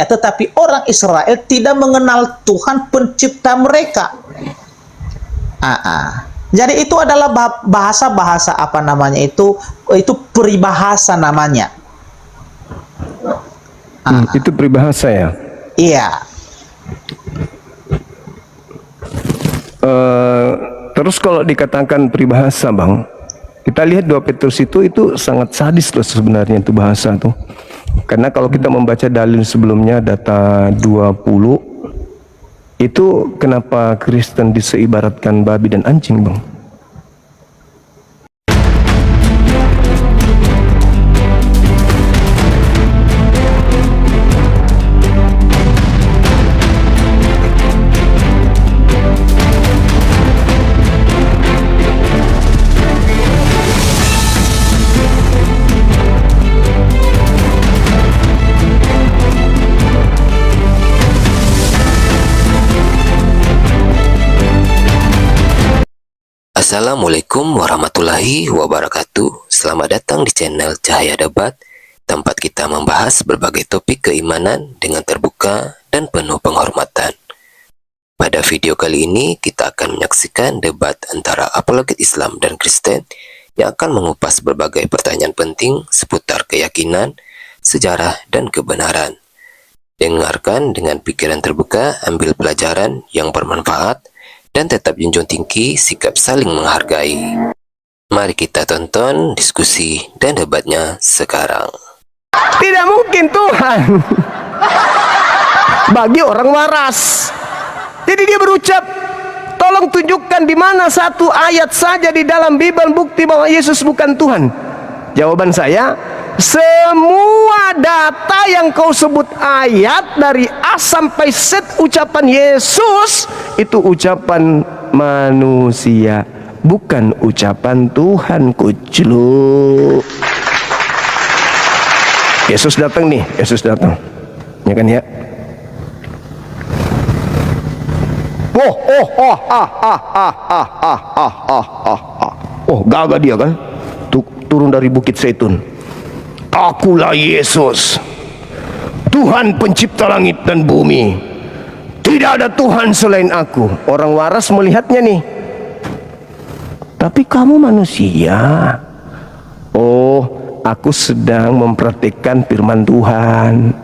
tetapi orang Israel tidak mengenal Tuhan pencipta mereka. Jadi itu adalah bahasa-bahasa apa namanya itu peribahasa namanya. Itu peribahasa ya? Iya. Terus kalau dikatakan peribahasa, Bang, kita lihat 2 Petrus itu sangat sadis loh sebenarnya itu bahasa tuh. Karena kalau kita membaca dalil sebelumnya data 20, itu kenapa Kristen diseibaratkan babi dan anjing, Bang? Assalamualaikum warahmatullahi wabarakatuh. Selamat datang di channel Cahaya Debat, tempat kita membahas berbagai topik keimanan dengan terbuka dan penuh penghormatan. Pada video kali ini kita akan menyaksikan debat antara apologet Islam dan Kristen yang akan mengupas berbagai pertanyaan penting seputar keyakinan, sejarah, dan kebenaran. Dengarkan dengan pikiran terbuka, ambil pelajaran yang bermanfaat, dan tetap junjung tinggi sikap saling menghargai. Mari kita tonton diskusi dan debatnya sekarang. Tidak mungkin Tuhan bagi orang waras. Jadi dia berucap, tolong tunjukkan di mana satu ayat saja di dalam Bible bukti bahwa Yesus bukan Tuhan. Jawaban saya, semua data yang kau sebut ayat dari A sampai Z ucapan Yesus itu ucapan manusia, bukan ucapan Tuhan. Kuclu. Yesus datang nih, Yesus datang. Ya kan ya? Oh, gagah dia kan? Turun dari bukit Zaitun. Akulah Yesus, Tuhan pencipta langit dan bumi. Tidak ada Tuhan selain aku. Orang waras melihatnya nih. Tapi kamu manusia. Oh, aku sedang mempraktikkan firman Tuhan.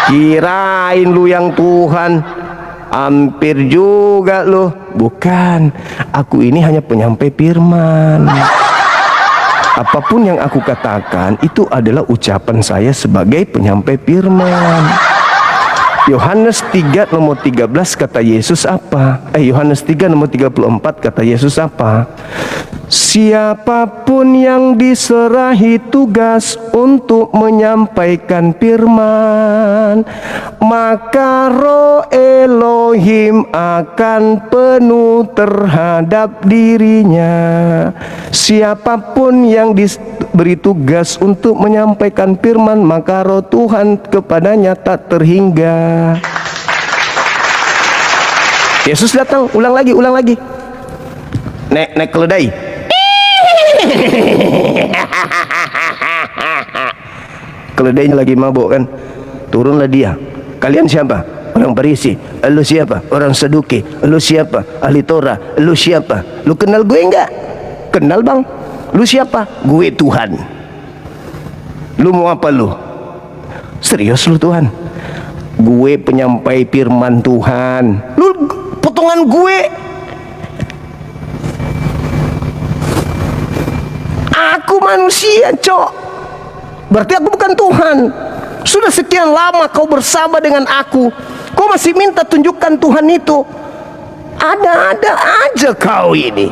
Kirain lu yang Tuhan. Hampir juga lu. Bukan, aku ini hanya penyampai firman. Apapun yang aku katakan itu adalah ucapan saya sebagai penyampai firman. Yohanes 3 nomor 13 kata Yesus apa? Yohanes 3 nomor 34 kata Yesus apa? Siapapun yang diserahi tugas untuk menyampaikan firman, maka Roh Elohim akan penuh terhadap dirinya. Siapapun yang diberi tugas untuk menyampaikan firman, maka Roh Tuhan kepadanya tak terhingga. Yesus datang, ulang lagi. Naik keledai. Keledainya lagi mabuk kan. Turunlah dia. Kalian siapa? Orang Farisi. Lu siapa? Orang Saduki. Lu siapa? Ahli Torah. Lu siapa? Lu kenal gue enggak? Kenal bang. Lu siapa? Gue Tuhan. Lu mau apa lu? Serius lu Tuhan? Gue penyampai firman Tuhan. Lu potongan gue. Aku manusia, cok. Berarti aku bukan Tuhan. Sudah sekian lama kau bersama dengan aku, kau masih minta tunjukkan Tuhan itu. Ada-ada aja kau ini.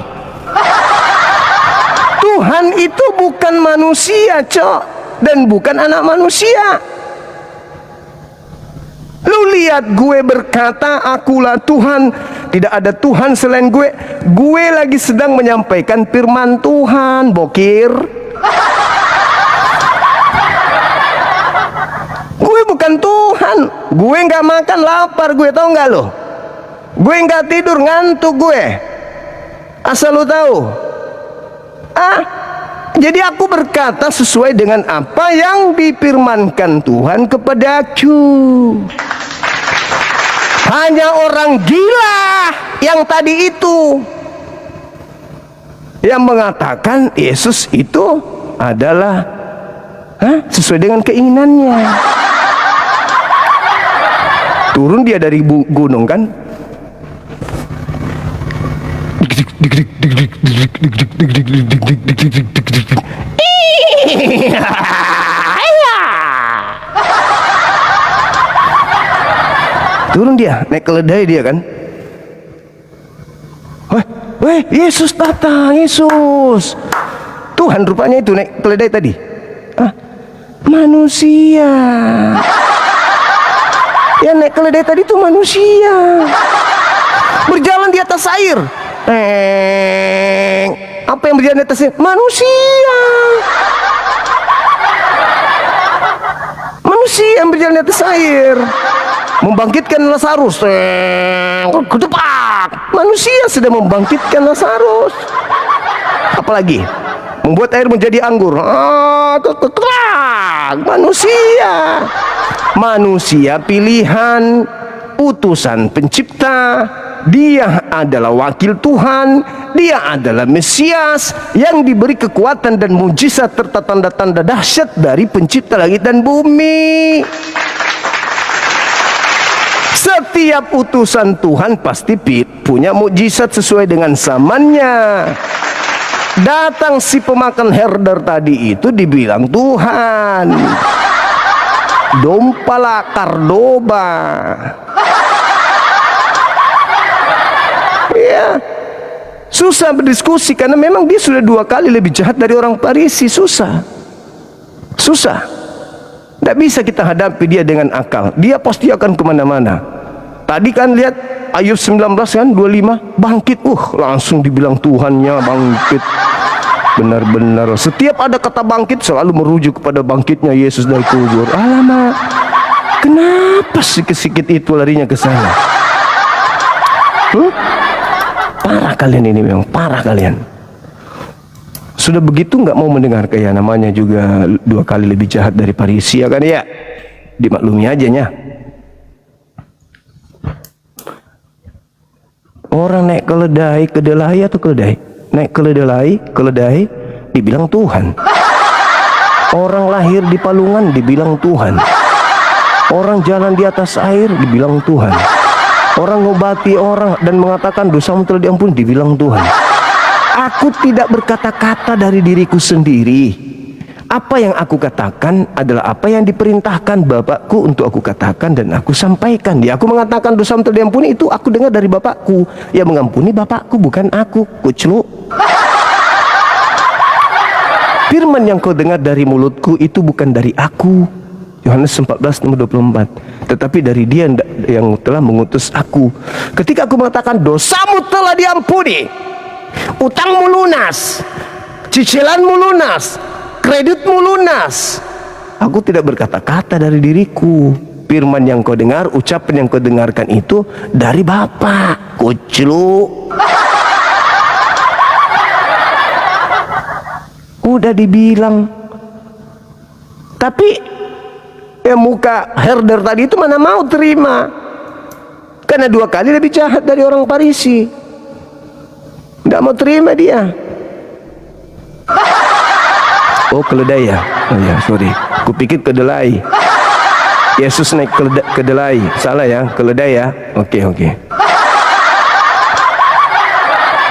Tuhan itu bukan manusia, cok. Dan bukan anak manusia. Lu lihat gue berkata, akulah Tuhan, tidak ada Tuhan selain gue. Gue lagi sedang menyampaikan firman Tuhan, bokir. Gue bukan Tuhan. Gue nggak makan lapar, gue tau nggak lo? Gue nggak tidur ngantuk gue. Asal lo tahu. Jadi aku berkata sesuai dengan apa yang difirmankan Tuhan kepadaku. Hanya orang gila yang tadi itu yang mengatakan Yesus itu adalah sesuai dengan keinginannya. Turun dia dari gunung kan, turun dia naik keledai dia kan. Weh, Yesus datang, Yesus. Tuhan rupanya itu naik keledai tadi. Manusia. Yang naik keledai tadi itu manusia. Berjalan di atas air. Apa yang berjalan di atas air? Manusia. Manusia yang berjalan di atas air. Membangkitkan Lazarus. Kedepak. Manusia sedang membangkitkan Lazarus. Apalagi membuat air menjadi anggur. Manusia. Manusia pilihan, utusan pencipta. Dia adalah wakil Tuhan. Dia adalah Mesias yang diberi kekuatan dan mujizat serta tanda-tanda dahsyat dari pencipta langit dan bumi. Setiap utusan Tuhan pasti punya mukjizat sesuai dengan zamannya. Datang si pemakan herder tadi itu dibilang Tuhan. Dompala Kardoba. Ya, susah berdiskusi karena memang dia sudah 2 kali lebih jahat dari orang Farisi. Susah. Tidak bisa kita hadapi dia dengan akal. Dia pasti akan kemana-mana. Tadi kan lihat Ayub 19 kan 25 bangkit. Langsung dibilang Tuhannya bangkit. Benar-benar setiap ada kata bangkit selalu merujuk kepada bangkitnya Yesus dari kubur. Alamak, kenapa sikit-sikit itu larinya ke sana? Parah kalian ini, memang parah kalian. Sudah begitu nggak mau mendengar, kayak namanya juga 2 kali lebih jahat dari Farisi ya kan ya. Dimaklumi aja nya. Orang naik keledai atau keledai? Naik keledai dibilang Tuhan. Orang lahir di palungan dibilang Tuhan. Orang jalan di atas air dibilang Tuhan. Orang ngobati orang dan mengatakan dosamu telah diampuni dibilang Tuhan. Aku tidak berkata-kata dari diriku sendiri. Apa yang aku katakan adalah apa yang diperintahkan Bapakku untuk aku katakan dan aku sampaikan. Dia aku mengatakan dosamu telah diampuni, itu aku dengar dari Bapakku. Yang mengampuni Bapakku, bukan aku. Kucluk. Firman yang kau dengar dari mulutku itu bukan dari aku. Yohanes 14:24. Tetapi dari Dia yang telah mengutus aku. Ketika aku mengatakan dosamu telah diampuni, utangmu lunas, cicilanmu lunas, kreditmu lunas, aku tidak berkata-kata dari diriku. Firman yang kau dengar, ucapan yang kau dengarkan itu dari Bapa. Kucluk. Udah dibilang. Tapi muka herder tadi itu mana mau terima. Karena 2 kali lebih jahat dari orang Farisi. Tidak mau terima dia. Oh, keledai ya? Oh ya, sorry. Kupikir kedelai. Yesus naik kedelai. Salah ya, keledai ya. Oke.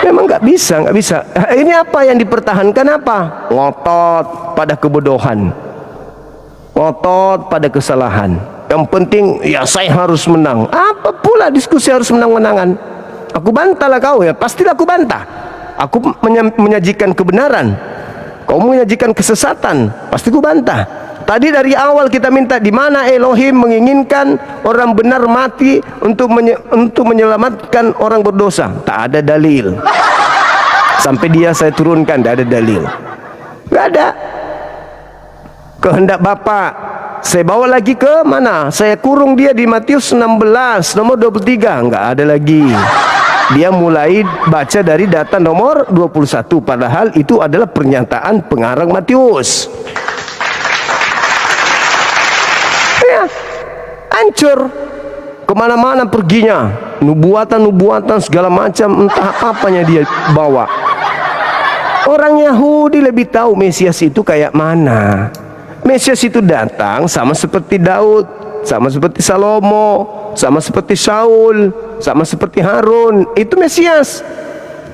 Memang nggak bisa. Ini apa yang dipertahankan apa? Ngotot pada kebodohan. Ngotot pada kesalahan. Yang penting ya saya harus menang. Apa pula diskusi harus menang-menangan? Aku bantahlah kau ya, pastilah aku bantah. Aku menyajikan kebenaran. Kau menyajikan kesesatan, pasti ku bantah. Tadi dari awal kita minta di mana Elohim menginginkan orang benar mati untuk menyelamatkan orang berdosa. Tak ada dalil. Sampai dia saya turunkan, tak ada dalil. Gak ada. Kehendak Bapa. Saya bawa lagi ke mana? Saya kurung dia di Matius 16 nomor 23. Enggak ada lagi. dia mulai baca dari data nomor 21, padahal itu adalah pernyataan pengarang Matius. Ya, hancur, kemana-mana perginya, nubuatan segala macam, entah apanya dia bawa. Orang Yahudi lebih tahu Mesias itu kayak mana. Mesias itu datang sama seperti Daud, sama seperti Salomo, sama seperti Saul, sama seperti Harun. Itu Mesias.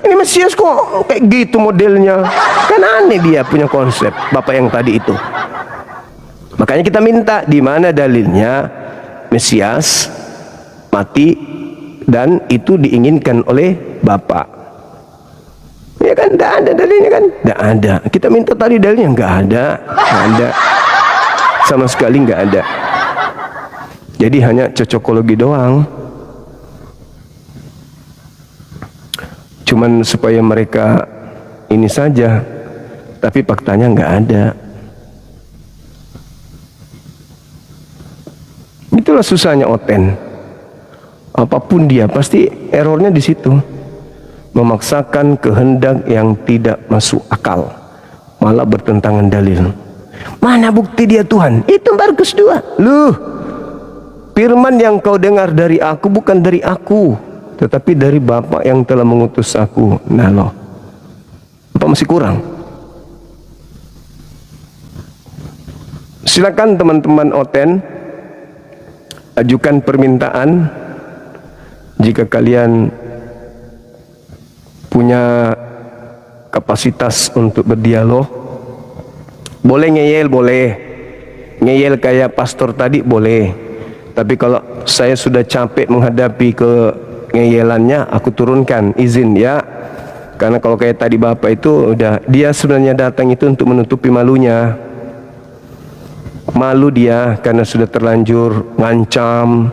Ini Mesias kok kayak gitu modelnya. Kan aneh dia punya konsep Bapak yang tadi itu. Makanya kita minta, di mana dalilnya Mesias mati dan itu diinginkan oleh Bapak? Ya kan, tidak ada dalilnya kan? Tidak ada. Kita minta tadi dalilnya, nggak ada, sama sekali nggak ada. Jadi hanya cocokologi doang. Cuman supaya mereka ini saja, tapi faktanya nggak ada. Itulah susahnya Oten. Apapun dia, pasti errornya di situ. Memaksakan kehendak yang tidak masuk akal, malah bertentangan dalil. Mana bukti dia Tuhan? Itu Markus 2. Loh, firman yang kau dengar dari aku bukan dari aku, tetapi dari Bapa yang telah mengutus aku. Nah loh, apa masih kurang? Silakan teman-teman Oten, ajukan permintaan jika kalian punya kapasitas untuk berdialog. Boleh ngeyel, boleh ngeyel kayak pastor tadi, boleh. Tapi kalau saya sudah capek menghadapi ke ngeyelannya, aku turunkan, izin ya. Karena kalau kayak tadi Bapak itu udah, dia sebenarnya datang itu untuk menutupi malunya. Malu dia karena sudah terlanjur ngancam,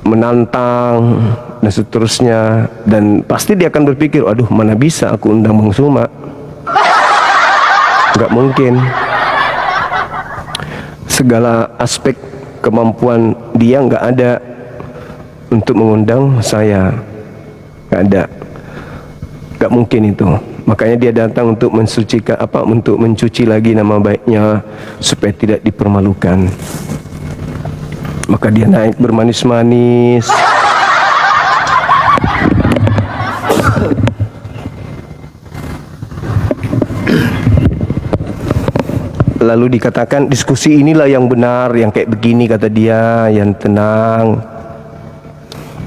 menantang dan seterusnya, dan pasti dia akan berpikir, aduh mana bisa aku undang Bang Suma, nggak mungkin. Segala aspek kemampuan dia nggak ada untuk mengundang saya, nggak ada, nggak mungkin itu. Makanya dia datang untuk mensucikan untuk mencuci lagi nama baiknya supaya tidak dipermalukan. Maka dia naik bermanis-manis. Lalu dikatakan diskusi inilah yang benar, yang kayak begini kata dia, yang tenang.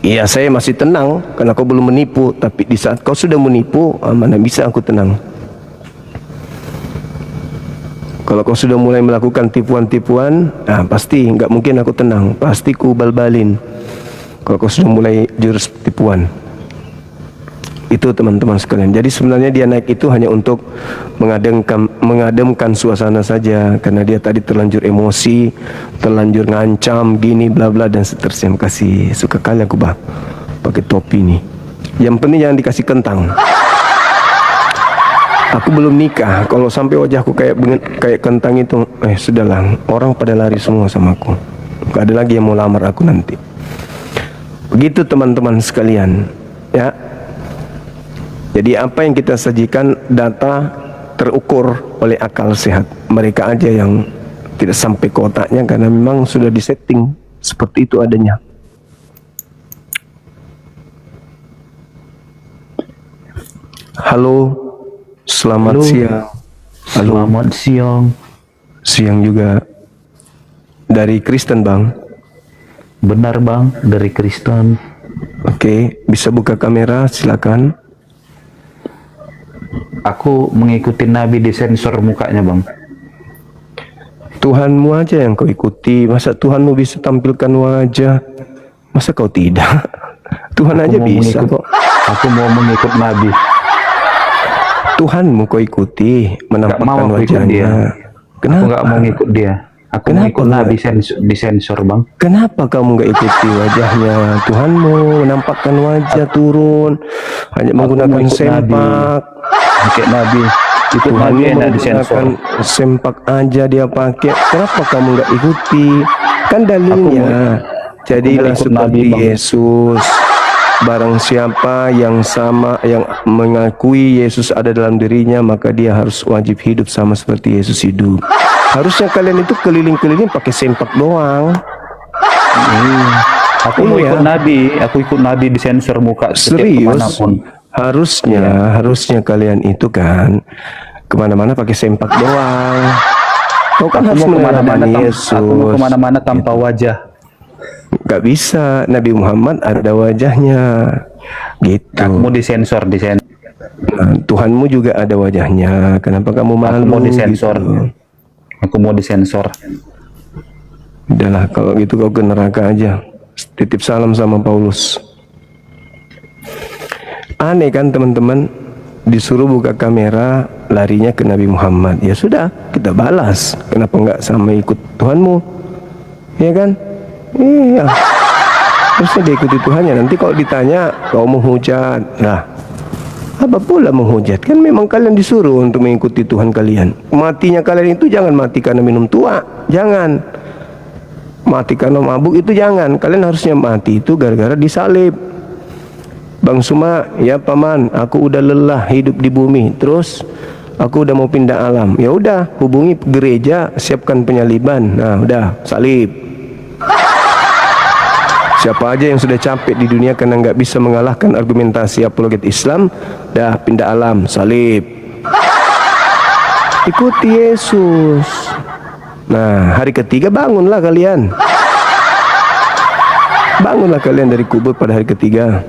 Iya, saya masih tenang karena kau belum menipu, tapi di saat kau sudah menipu, mana bisa aku tenang? Kalau kau sudah mulai melakukan tipuan-tipuan, pasti nggak mungkin aku tenang, pasti ku bal-balin. Kalau kau sudah mulai jurus tipuan, itu teman-teman sekalian. Jadi sebenarnya dia naik itu hanya untuk mengademkan suasana saja, karena dia tadi terlanjur emosi, terlanjur ngancam gini bla bla dan seterusnya. Makasih, suka kali aku pakai topi nih. Yang penting jangan dikasih kentang. Aku belum nikah, kalau sampai wajahku kayak kentang itu, sudahlah, orang pada lari semua sama aku. Gak ada lagi yang mau lamar aku nanti. Begitu teman-teman sekalian, ya. Jadi apa yang kita sajikan data terukur oleh akal sehat. Mereka aja yang tidak sampai ke otaknya karena memang sudah disetting seperti itu adanya. Halo, selamat siang. Halo. Selamat siang. Siang juga. Dari Kristen Bang. Benar Bang, dari Kristen. Oke, bisa buka kamera silakan. Aku mengikuti Nabi di sensor mukanya Bang. Tuhanmu aja yang kau ikuti. Masa Tuhanmu bisa tampilkan wajah? Masa kau tidak? Tuhan aja bisa kok. Aku mau mengikut Nabi. Tuhanmu kau ikuti, menampakkan wajahnya. Aku nggak mau ngikut dia. Aku mau ikut Nabi di sensor Bang. Kenapa kamu nggak ikuti wajahnya? Tuhanmu menampakkan wajah turun, hanya menggunakan sempak. Pakai Nabi. Itu Nabi enak di sensor. Sempak aja dia pakai. Kenapa kamu nggak ikuti? Kan dalilnya. Jadilah seperti Yesus. Barang siapa yang mengakui Yesus ada dalam dirinya, maka dia harus wajib hidup sama seperti Yesus hidup. Harusnya kalian itu keliling-keliling pakai sempak doang. Aku mau Iya. ikut Nabi, aku ikut Nabi disensor muka setiap Serius? kemanapun. Harusnya kalian itu kan kemana-mana pakai sempak doang. Kau kan harus meneladani Yesus. Aku mau kemana-mana tanpa wajah. Gak bisa, Nabi Muhammad ada wajahnya gitu. Aku mau disensor. Nah, Tuhanmu juga ada wajahnya. Kenapa kamu malu? Aku mau disensor. Gitu? Aku mau disensor. Udahlah, kalau gitu kau ke neraka aja. Titip salam sama Paulus. Aneh kan teman-teman, disuruh buka kamera, larinya ke Nabi Muhammad. Ya sudah, kita balas. Kenapa nggak sama ikut Tuhanmu? Ya kan? Iya. Harusnya diikuti Tuhannya. Nanti kalau ditanya, kau menghujat. Nah, apa pula menghujat? Kan memang kalian disuruh untuk mengikuti Tuhan kalian. Matinya kalian itu jangan mati karena minum tua. Jangan. Mati karena mabuk itu jangan. Kalian harusnya mati itu gara-gara disalib. Bang Suma, ya paman, aku udah lelah hidup di bumi. Terus aku udah mau pindah alam. Ya udah, hubungi gereja, siapkan penyaliban. Nah, udah, salib. Siapa aja yang sudah capek di dunia karena nggak bisa mengalahkan argumentasi apologet Islam, dah pindah alam, salib. Ikuti Yesus. Nah, hari ketiga bangunlah kalian. Bangunlah kalian dari kubur pada hari ketiga.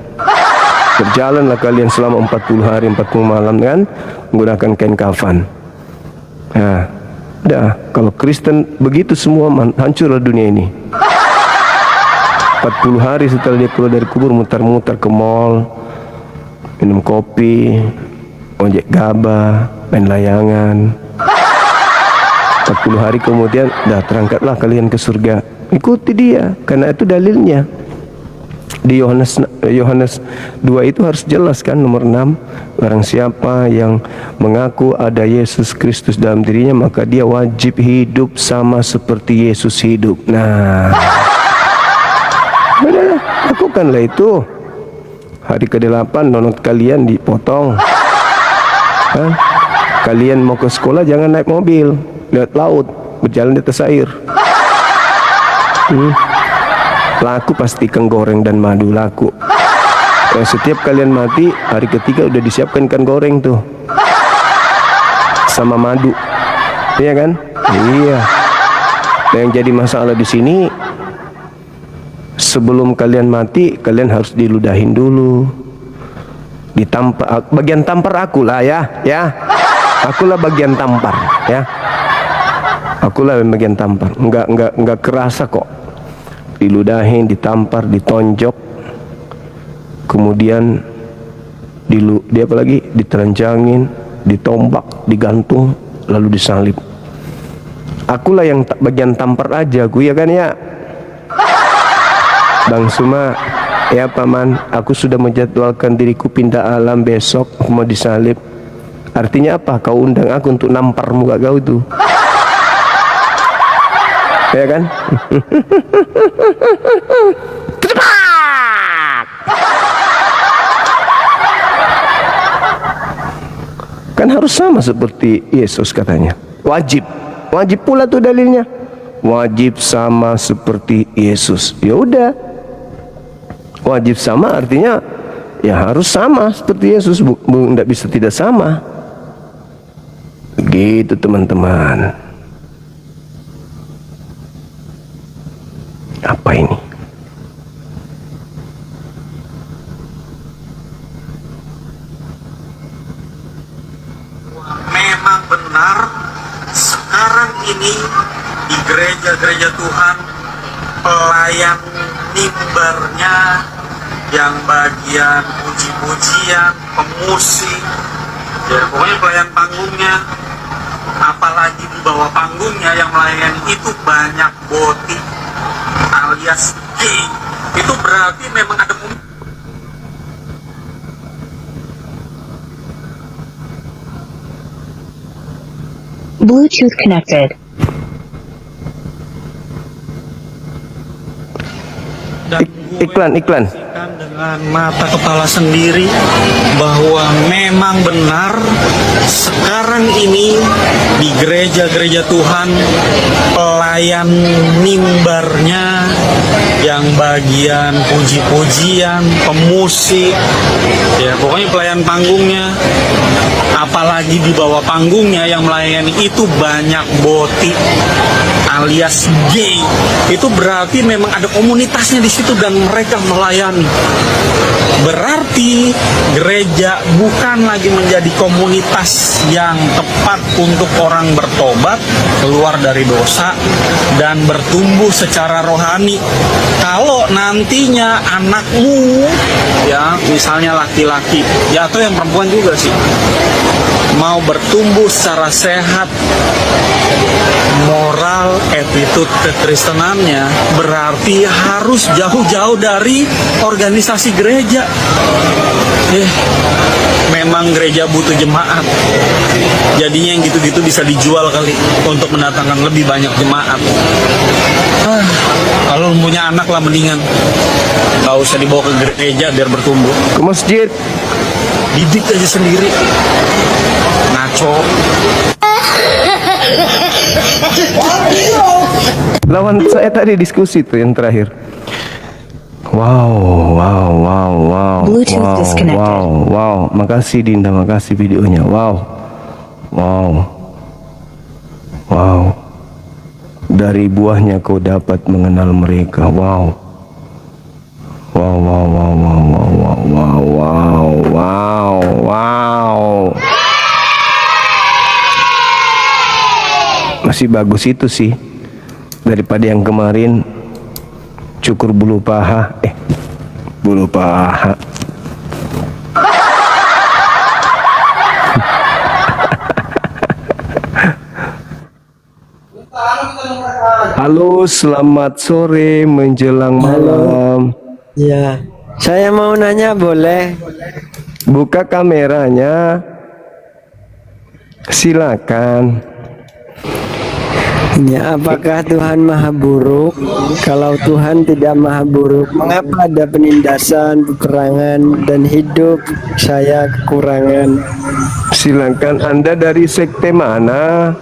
Berjalanlah kalian selama 40 hari 40 malam kan, menggunakan kain kafan. Nah, udah, kalau Kristen begitu semua hancurlah dunia ini. 40 hari setelah dia keluar dari kubur, mutar-mutar ke mall, minum kopi, ojek gabah, main layangan. 40 hari kemudian, dah terangkatlah kalian ke surga. Ikuti dia, karena itu dalilnya. Di Yohanes 2 itu harus jelas kan, nomor 6. Barang siapa yang mengaku ada Yesus Kristus dalam dirinya, maka dia wajib hidup sama seperti Yesus hidup. Nah, udah, lakukanlah itu. Hari ke-8 nonot kalian dipotong. Kan? Kalian mau ke sekolah jangan naik mobil, lihat laut, berjalan di atas air. Laku pastikan goreng dan madu laku. Setiap kalian mati, hari ketiga udah disiapkan ikan goreng tuh, sama madu, iya kan? Iya. Yang jadi masalah di sini, sebelum kalian mati, kalian harus diludahin dulu. Ditampar, bagian tampar akulah ya. Akulah bagian tampar ya. Akulah bagian tampar. Enggak kerasa kok. Diludahin, ditampar, ditonjok. Kemudian dia apa lagi? Ditelanjangin, ditombak, digantung, lalu disalib. Akulah yang bagian tampar aja, aku ya kan ya. Bang Suma, ya paman, aku sudah menjadwalkan diriku pindah alam besok, aku mau disalib. Artinya apa? Kau undang aku untuk nampar muka kau itu, ya kan? Kan harus sama seperti Yesus katanya. Wajib pula tuh dalilnya. Wajib sama seperti Yesus. Ya udah. Wajib sama artinya ya harus sama seperti Yesus, tidak bisa tidak sama. Begitu teman-teman. Apa ini? Memang benar sekarang ini di gereja-gereja Tuhan, pelayan mimbarnya yang bagian puji-pujian, pemusik, ya pokoknya pelayan panggungnya, apalagi di bawah panggungnya yang melayani itu banyak boti alias gay. Itu berarti memang ada Bluetooth connected. Iklan. dengan mata kepala sendiri bahwa memang benar sekarang ini di gereja-gereja Tuhan pelayan mimbarnya yang bagian puji-pujian, pemusik, ya pokoknya pelayan panggungnya, apalagi di bawah panggungnya yang melayani itu banyak boti alias gay. Itu berarti memang ada komunitasnya di situ dan mereka melayani. Berarti gereja bukan lagi menjadi komunitas yang tepat untuk orang bertobat, keluar dari dosa dan bertumbuh secara rohani. Kalau nantinya anakmu, ya misalnya laki-laki, ya atau yang perempuan juga sih, mau bertumbuh secara sehat, moral, attitude kekristenannya, berarti harus jauh-jauh dari organisasi gereja. Memang gereja butuh jemaat. Jadinya yang gitu-gitu bisa dijual kali untuk mendatangkan lebih banyak jemaat. Kalau punya anak lah mendingan nggak usah dibawa ke gereja biar bertumbuh. Ke masjid. Didik aja sendiri. Ngaco. Lawan saya tadi diskusi tuh yang terakhir. Wow. Bluetooth disconnected. Wow. Makasih Dinda, makasih videonya. Wow. Dari buahnya kau dapat mengenal mereka. Wow. Masih bagus itu sih daripada yang kemarin cukur bulu paha. Bulu paha. Halo, selamat sore menjelang malam. Ya, saya mau nanya boleh? Buka kameranya. Silakan. Ya, apakah Tuhan maha buruk? Kalau Tuhan tidak maha buruk, mengapa ada penindasan, kekurangan, dan hidup saya kekurangan? Silakan, Anda dari sekte mana?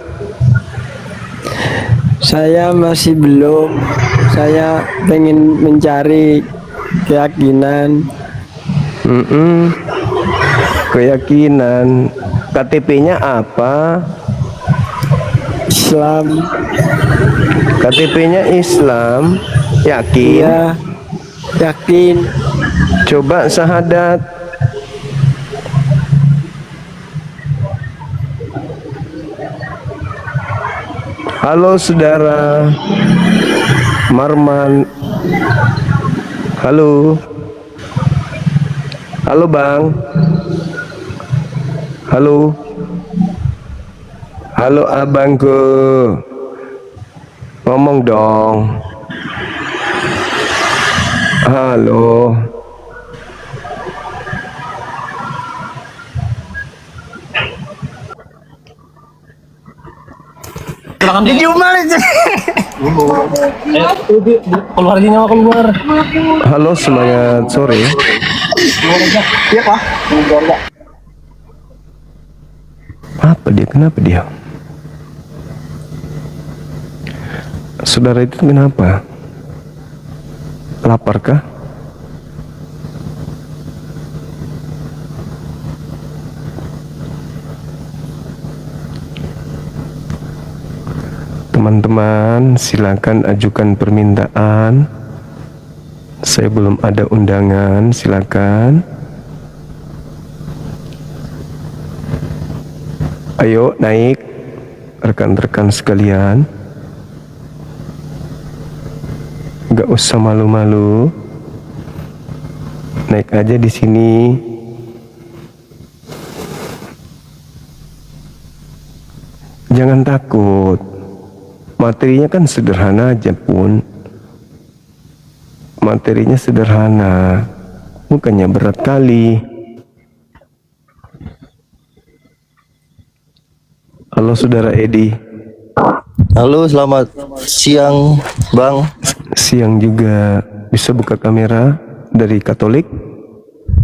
Saya masih belum. Saya pengen mencari keyakinan. Keyakinan. KTP-nya apa? Islam. KTP-nya Islam. Yakin? Ya, yakin. Coba syahadat. Halo saudara Marman. Halo bang. Halo abangku. Ngomong dong. Halo. Halo, semangat sore. Apa dia? Kenapa dia? Saudara itu kenapa? Laparkah? Teman-teman, silakan ajukan permintaan. Saya belum ada undangan, silakan. Ayo naik, rekan-rekan sekalian. Gak usah malu-malu. Naik aja di sini. Jangan takut. Materinya kan sederhana aja pun. Materinya sederhana, bukannya berat kali. Halo saudara Edi. Halo, selamat siang Bang. Siang juga. Bisa buka kamera dari Katolik?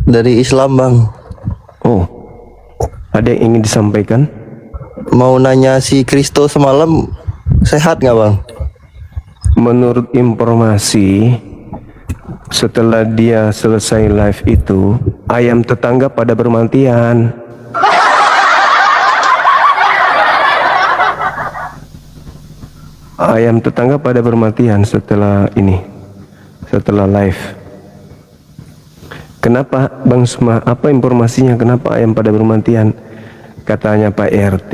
Dari Islam, Bang. Oh, ada yang ingin disampaikan? Mau nanya si Kristo semalam sehat nggak, Bang? Menurut informasi, setelah dia selesai live itu, ayam tetangga pada bermatian. Ayam tetangga pada bermatian setelah ini, setelah live. Kenapa, Bang Suma? Apa informasinya? Kenapa ayam pada bermatian? Katanya Pak RT,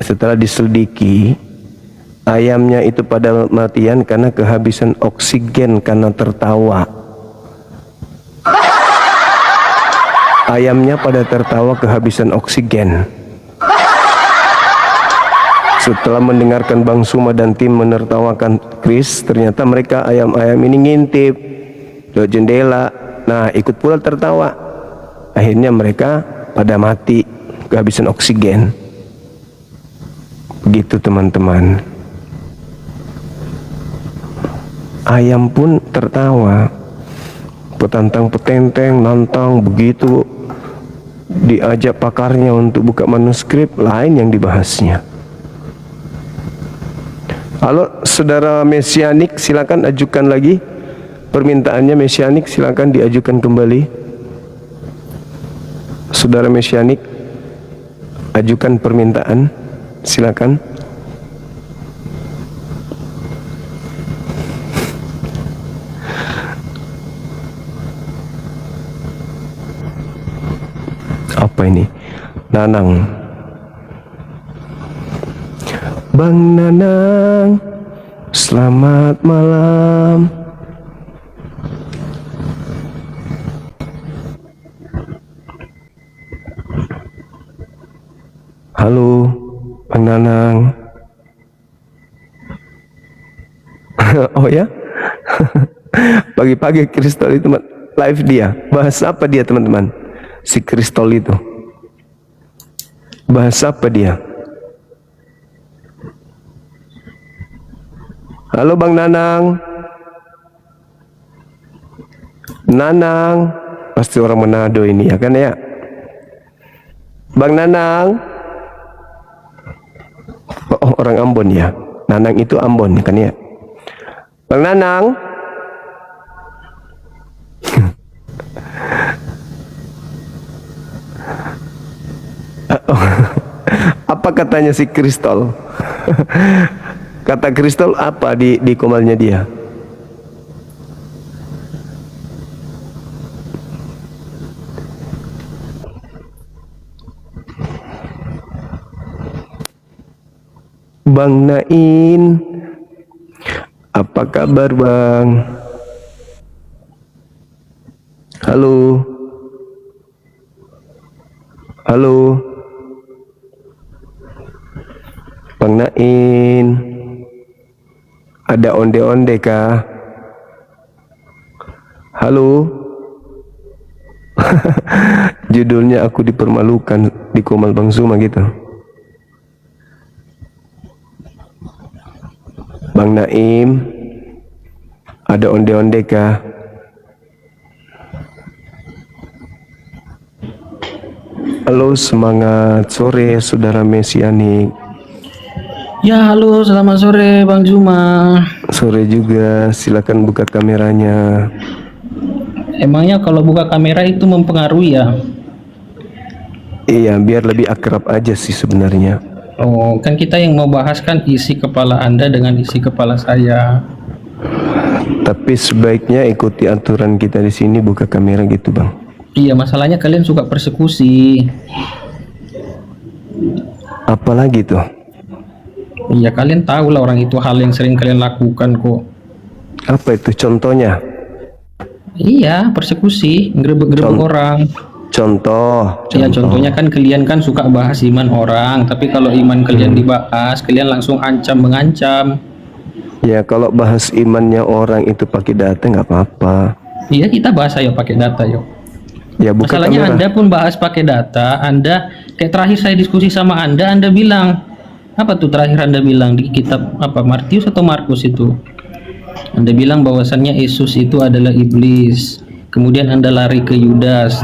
setelah diselidiki, ayamnya itu pada matian karena kehabisan oksigen karena tertawa. Ayamnya pada tertawa kehabisan oksigen. Setelah mendengarkan Bang Suma dan tim menertawakan Chris, ternyata mereka ayam-ayam ini ngintip lewat jendela. Nah, ikut pula tertawa. Akhirnya mereka pada mati kehabisan oksigen. Begitu teman-teman. Ayam pun tertawa. Petantang petenteng, nantang, begitu diajak pakarnya untuk buka manuskrip, lain yang dibahasnya. Halo saudara mesianik, silakan ajukan lagi permintaannya. Mesianik silakan diajukan kembali. Saudara mesianik, ajukan permintaan, silakan. Apa ini? Nanang. Bang Nanang, selamat malam. Halo, Bang Nanang. Oh ya? Pagi-pagi Kristol itu live dia. Bahas apa dia, teman-teman? Si Kristol itu. Bahas apa dia? Halo Bang Nanang. Nanang, pasti orang Manado ini ya kan ya? Bang Nanang. Oh, orang Ambon ya. Nanang itu Ambon kan ya? Bang Nanang. Apa katanya si Kristol? Kata Kristol apa di komalnya dia? Bang Nain, apa kabar Bang? Halo. Halo. Bang Nain, ada onde-onde kah? Halo. Judulnya aku dipermalukan di Komal Bang Suma gitu. Bang Naim, ada onde-onde kah? Halo, semangat sore saudara mesianik. Ya, halo, selamat sore Bang Zuma. Sore juga, silakan buka kameranya. Emangnya kalau buka kamera itu mempengaruhi ya? Iya, biar lebih akrab aja sih sebenarnya. Oh, kan kita yang mau bahas kan isi kepala Anda dengan isi kepala saya. Tapi sebaiknya ikuti aturan kita di sini, buka kamera gitu Bang. Iya, masalahnya kalian suka persekusi. Apalagi tuh? Iya, kalian tahu lah orang itu hal yang sering kalian lakukan kok. Apa itu contohnya? Iya, persekusi, gerebek-gerebek orang. Contoh. Ya, contohnya kan kalian kan suka bahas iman orang, tapi kalau iman kalian dibahas, kalian langsung mengancam. Ya, kalau bahas imannya orang itu pakai data nggak apa-apa. Iya, kita bahas ayo pakai data yuk. Ya, buka Masalahnya kamera. Anda pun bahas pakai data. Anda kayak terakhir saya diskusi sama Anda bilang apa tuh terakhir Anda bilang di kitab apa, Matius atau Markus itu? Anda bilang bahwasannya Yesus itu adalah iblis. kemudian Anda lari ke Yudas.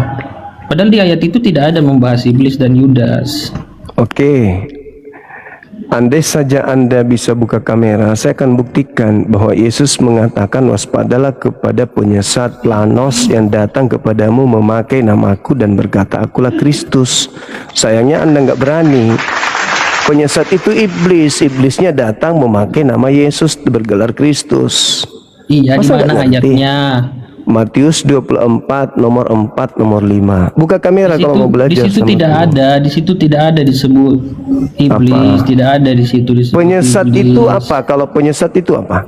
Padahal di ayat itu tidak ada membahas iblis dan Yudas. Oke. Andai saja Anda bisa buka kamera, saya akan buktikan bahwa Yesus mengatakan, waspadalah kepada penyesat Planos yang datang kepadamu memakai namaku dan berkata, akulah Kristus. Sayangnya Anda nggak berani. Penyesat itu iblis. Iblisnya datang memakai nama Yesus bergelar Kristus. Iya, di Masa mana nggak ngerti? ayatnya? Matius 24 nomor 4 nomor 5. Buka kamera Di kalau situ, mau belajar. di situ sama tidak aku. ada, di situ tidak ada disebut iblis, Apa? tidak ada di situ disebut Penyesat iblis. itu apa? Kalau penyesat itu apa?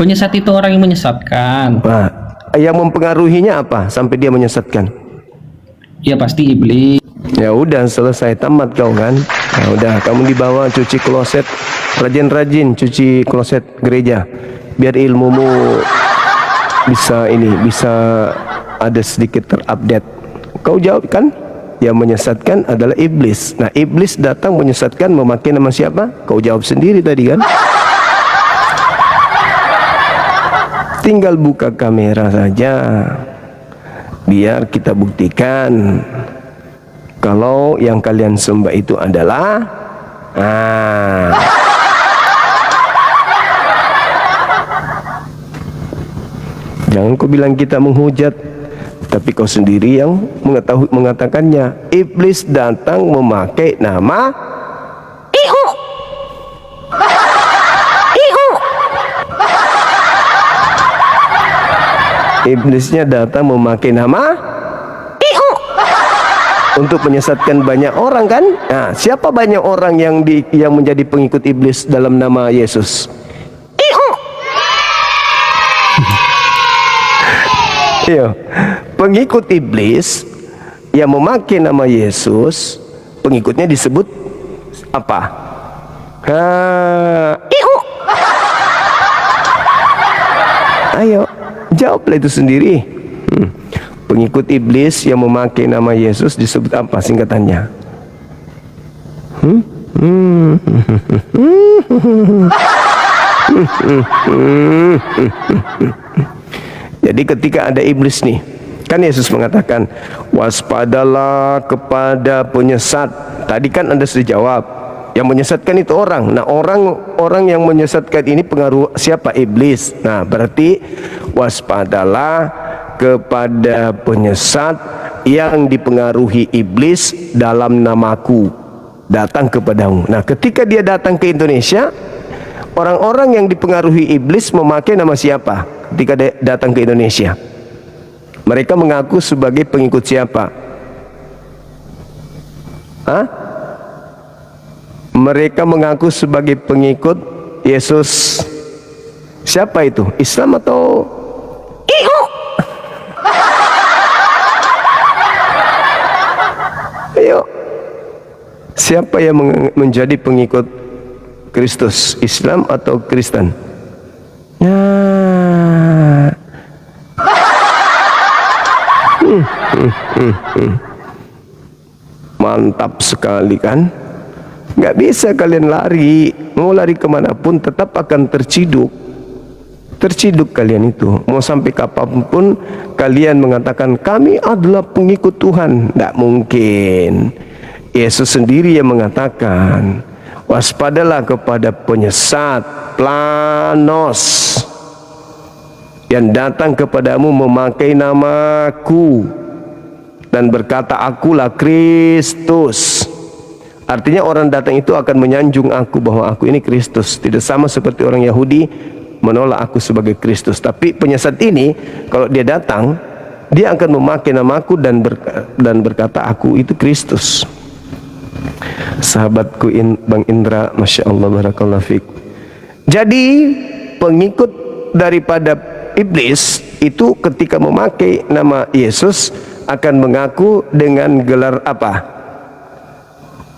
Penyesat itu orang yang menyesatkan. Nah, yang mempengaruhinya apa sampai dia menyesatkan? Ya pasti iblis. Ya udah, selesai, tamat kau kan. Ya udah, kamu dibawa cuci kloset, rajin-rajin cuci kloset gereja, biar ilmumu bisa ada sedikit terupdate. Kau jawab kan? Yang menyesatkan adalah iblis. Nah, iblis datang menyesatkan memakai nama siapa? Kau jawab sendiri tadi kan? Tinggal buka kamera saja, biar kita buktikan kalau yang kalian sembah itu adalah jangan kau bilang kita menghujat, tapi kau sendiri yang mengatakannya. Iblis datang memakai nama Iblisnya datang memakai nama untuk menyesatkan banyak orang kan? Nah, siapa banyak orang yang menjadi pengikut iblis dalam nama Yesus? Iya, pengikut iblis yang memakai nama Yesus, pengikutnya disebut apa? Ayo, jawablah itu sendiri. Pengikut iblis yang memakai nama Yesus disebut apa singkatannya? Jadi ketika ada iblis nih, kan Yesus mengatakan, waspadalah kepada penyesat. Tadi kan Anda sudah jawab, yang menyesatkan itu orang. Nah, orang yang menyesatkan ini pengaruh siapa? Iblis. Nah, berarti waspadalah kepada penyesat yang dipengaruhi iblis dalam namaku datang kepadamu. Nah, ketika dia datang ke Indonesia, orang-orang yang dipengaruhi iblis memakai nama siapa? Ketika dia datang ke Indonesia, mereka mengaku sebagai pengikut siapa? Mereka mengaku sebagai pengikut Yesus. Siapa itu? Islam atau ayo, siapa yang menjadi pengikut Kristus? Islam atau Kristen? Mantap sekali kan? Nggak bisa kalian lari. Mau lari kemanapun tetap akan terciduk. Terciduk kalian itu. Mau sampai kapanpun kalian mengatakan kami adalah pengikut Tuhan, nggak mungkin. Yesus sendiri yang mengatakan, waspadalah kepada penyesat Planos yang datang kepadamu memakai namaku dan berkata akulah Kristus. Artinya orang datang itu akan menyanjung aku bahwa aku ini Kristus. Tidak sama seperti orang Yahudi menolak aku sebagai Kristus. Tapi penyesat ini kalau dia datang, dia akan memakai namaku dan berkata aku itu Kristus. Sahabatku Bang Indra, Masya Allah, barakallahu fiik. Jadi pengikut daripada iblis itu ketika memakai nama Yesus akan mengaku dengan gelar apa?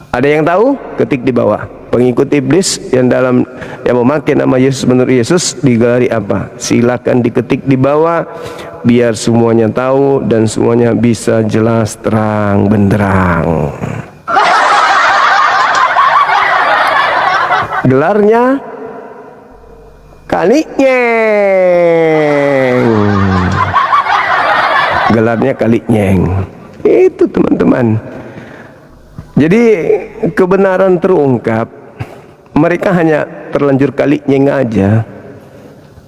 Ada yang tahu? Ketik di bawah. Pengikut iblis yang memakai nama Yesus menurut Yesus digelari apa? Silakan diketik di bawah biar semuanya tahu dan semuanya bisa jelas terang benderang. Gelarnya Kalinyeng. gelarnya Kalinyeng. Itu teman-teman. Jadi kebenaran terungkap, mereka hanya terlanjur Kalinyeng aja.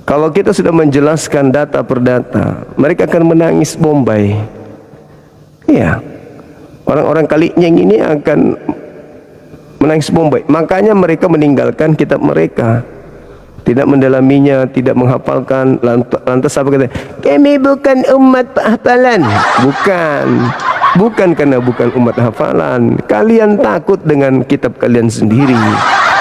Kalau kita sudah menjelaskan data per data, mereka akan menangis Bombay. Iya, orang-orang Kalinyeng ini akan menangis Bombay. Makanya mereka meninggalkan kitab mereka, tidak mendalaminya, tidak menghafalkan. Lantas apa kata? Kami bukan umat hafalan. Bukan karena bukan umat hafalan. Kalian takut dengan kitab kalian sendiri,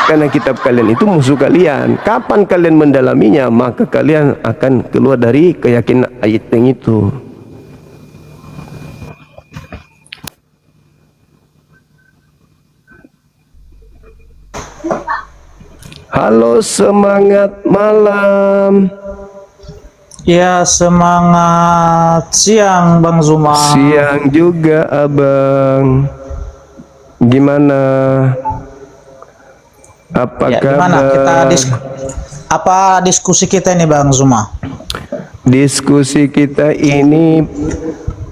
karena kitab kalian itu musuh kalian. Kapan kalian mendalaminya, maka kalian akan keluar dari keyakinan ayat yang itu. Halo, semangat malam. Ya, semangat siang Bang Zuma. Siang juga Abang. Gimana? Apa Ya, kabar? gimana kita diskusi kita ini Bang Zuma? Diskusi kita ini,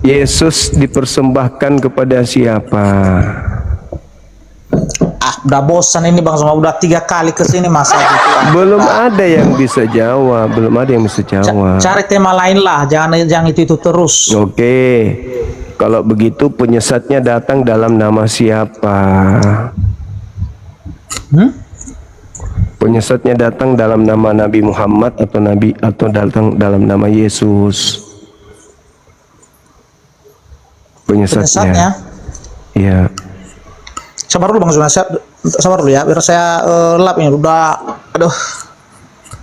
Yesus dipersembahkan kepada siapa? Udah bosan ini Bang Zuma, udah 3 kali kesini masa gitu. Belum ada yang bisa jawab, Cari tema lain lah, jangan itu terus. Oke, kalau begitu penyesatnya datang dalam nama siapa? Penyesatnya datang dalam nama Nabi Muhammad atau datang dalam nama Yesus? Penyesatnya? Iya. Sabar dulu Bang Zuma, sabar dulu ya, biar saya lap ini udah, aduh,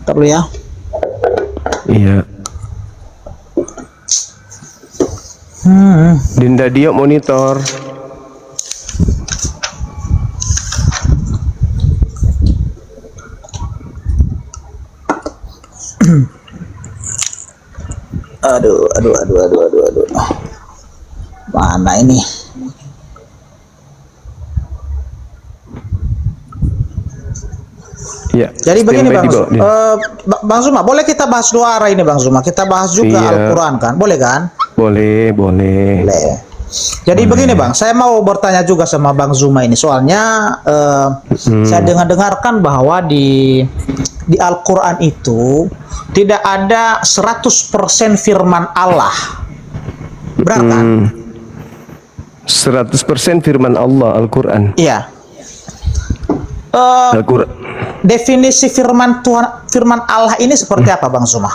sabar dulu ya. Iya. Dinda Dio monitor. Aduh. Mana ini? Ya, jadi begini Bang Zuma, Din. Bang Zuma, boleh kita bahas 2 arah ini Bang Zuma? Kita bahas juga Al-Quran kan? Boleh kan? Boleh. Jadi begini Bang, saya mau bertanya juga sama Bang Zuma ini. Soalnya saya dengarkan bahwa di Al-Quran itu tidak ada 100% firman Allah. Benar kan? 100% firman Allah Al-Quran. Iya. Al-Quran. Definisi firman Allah ini seperti apa Bang Zuma?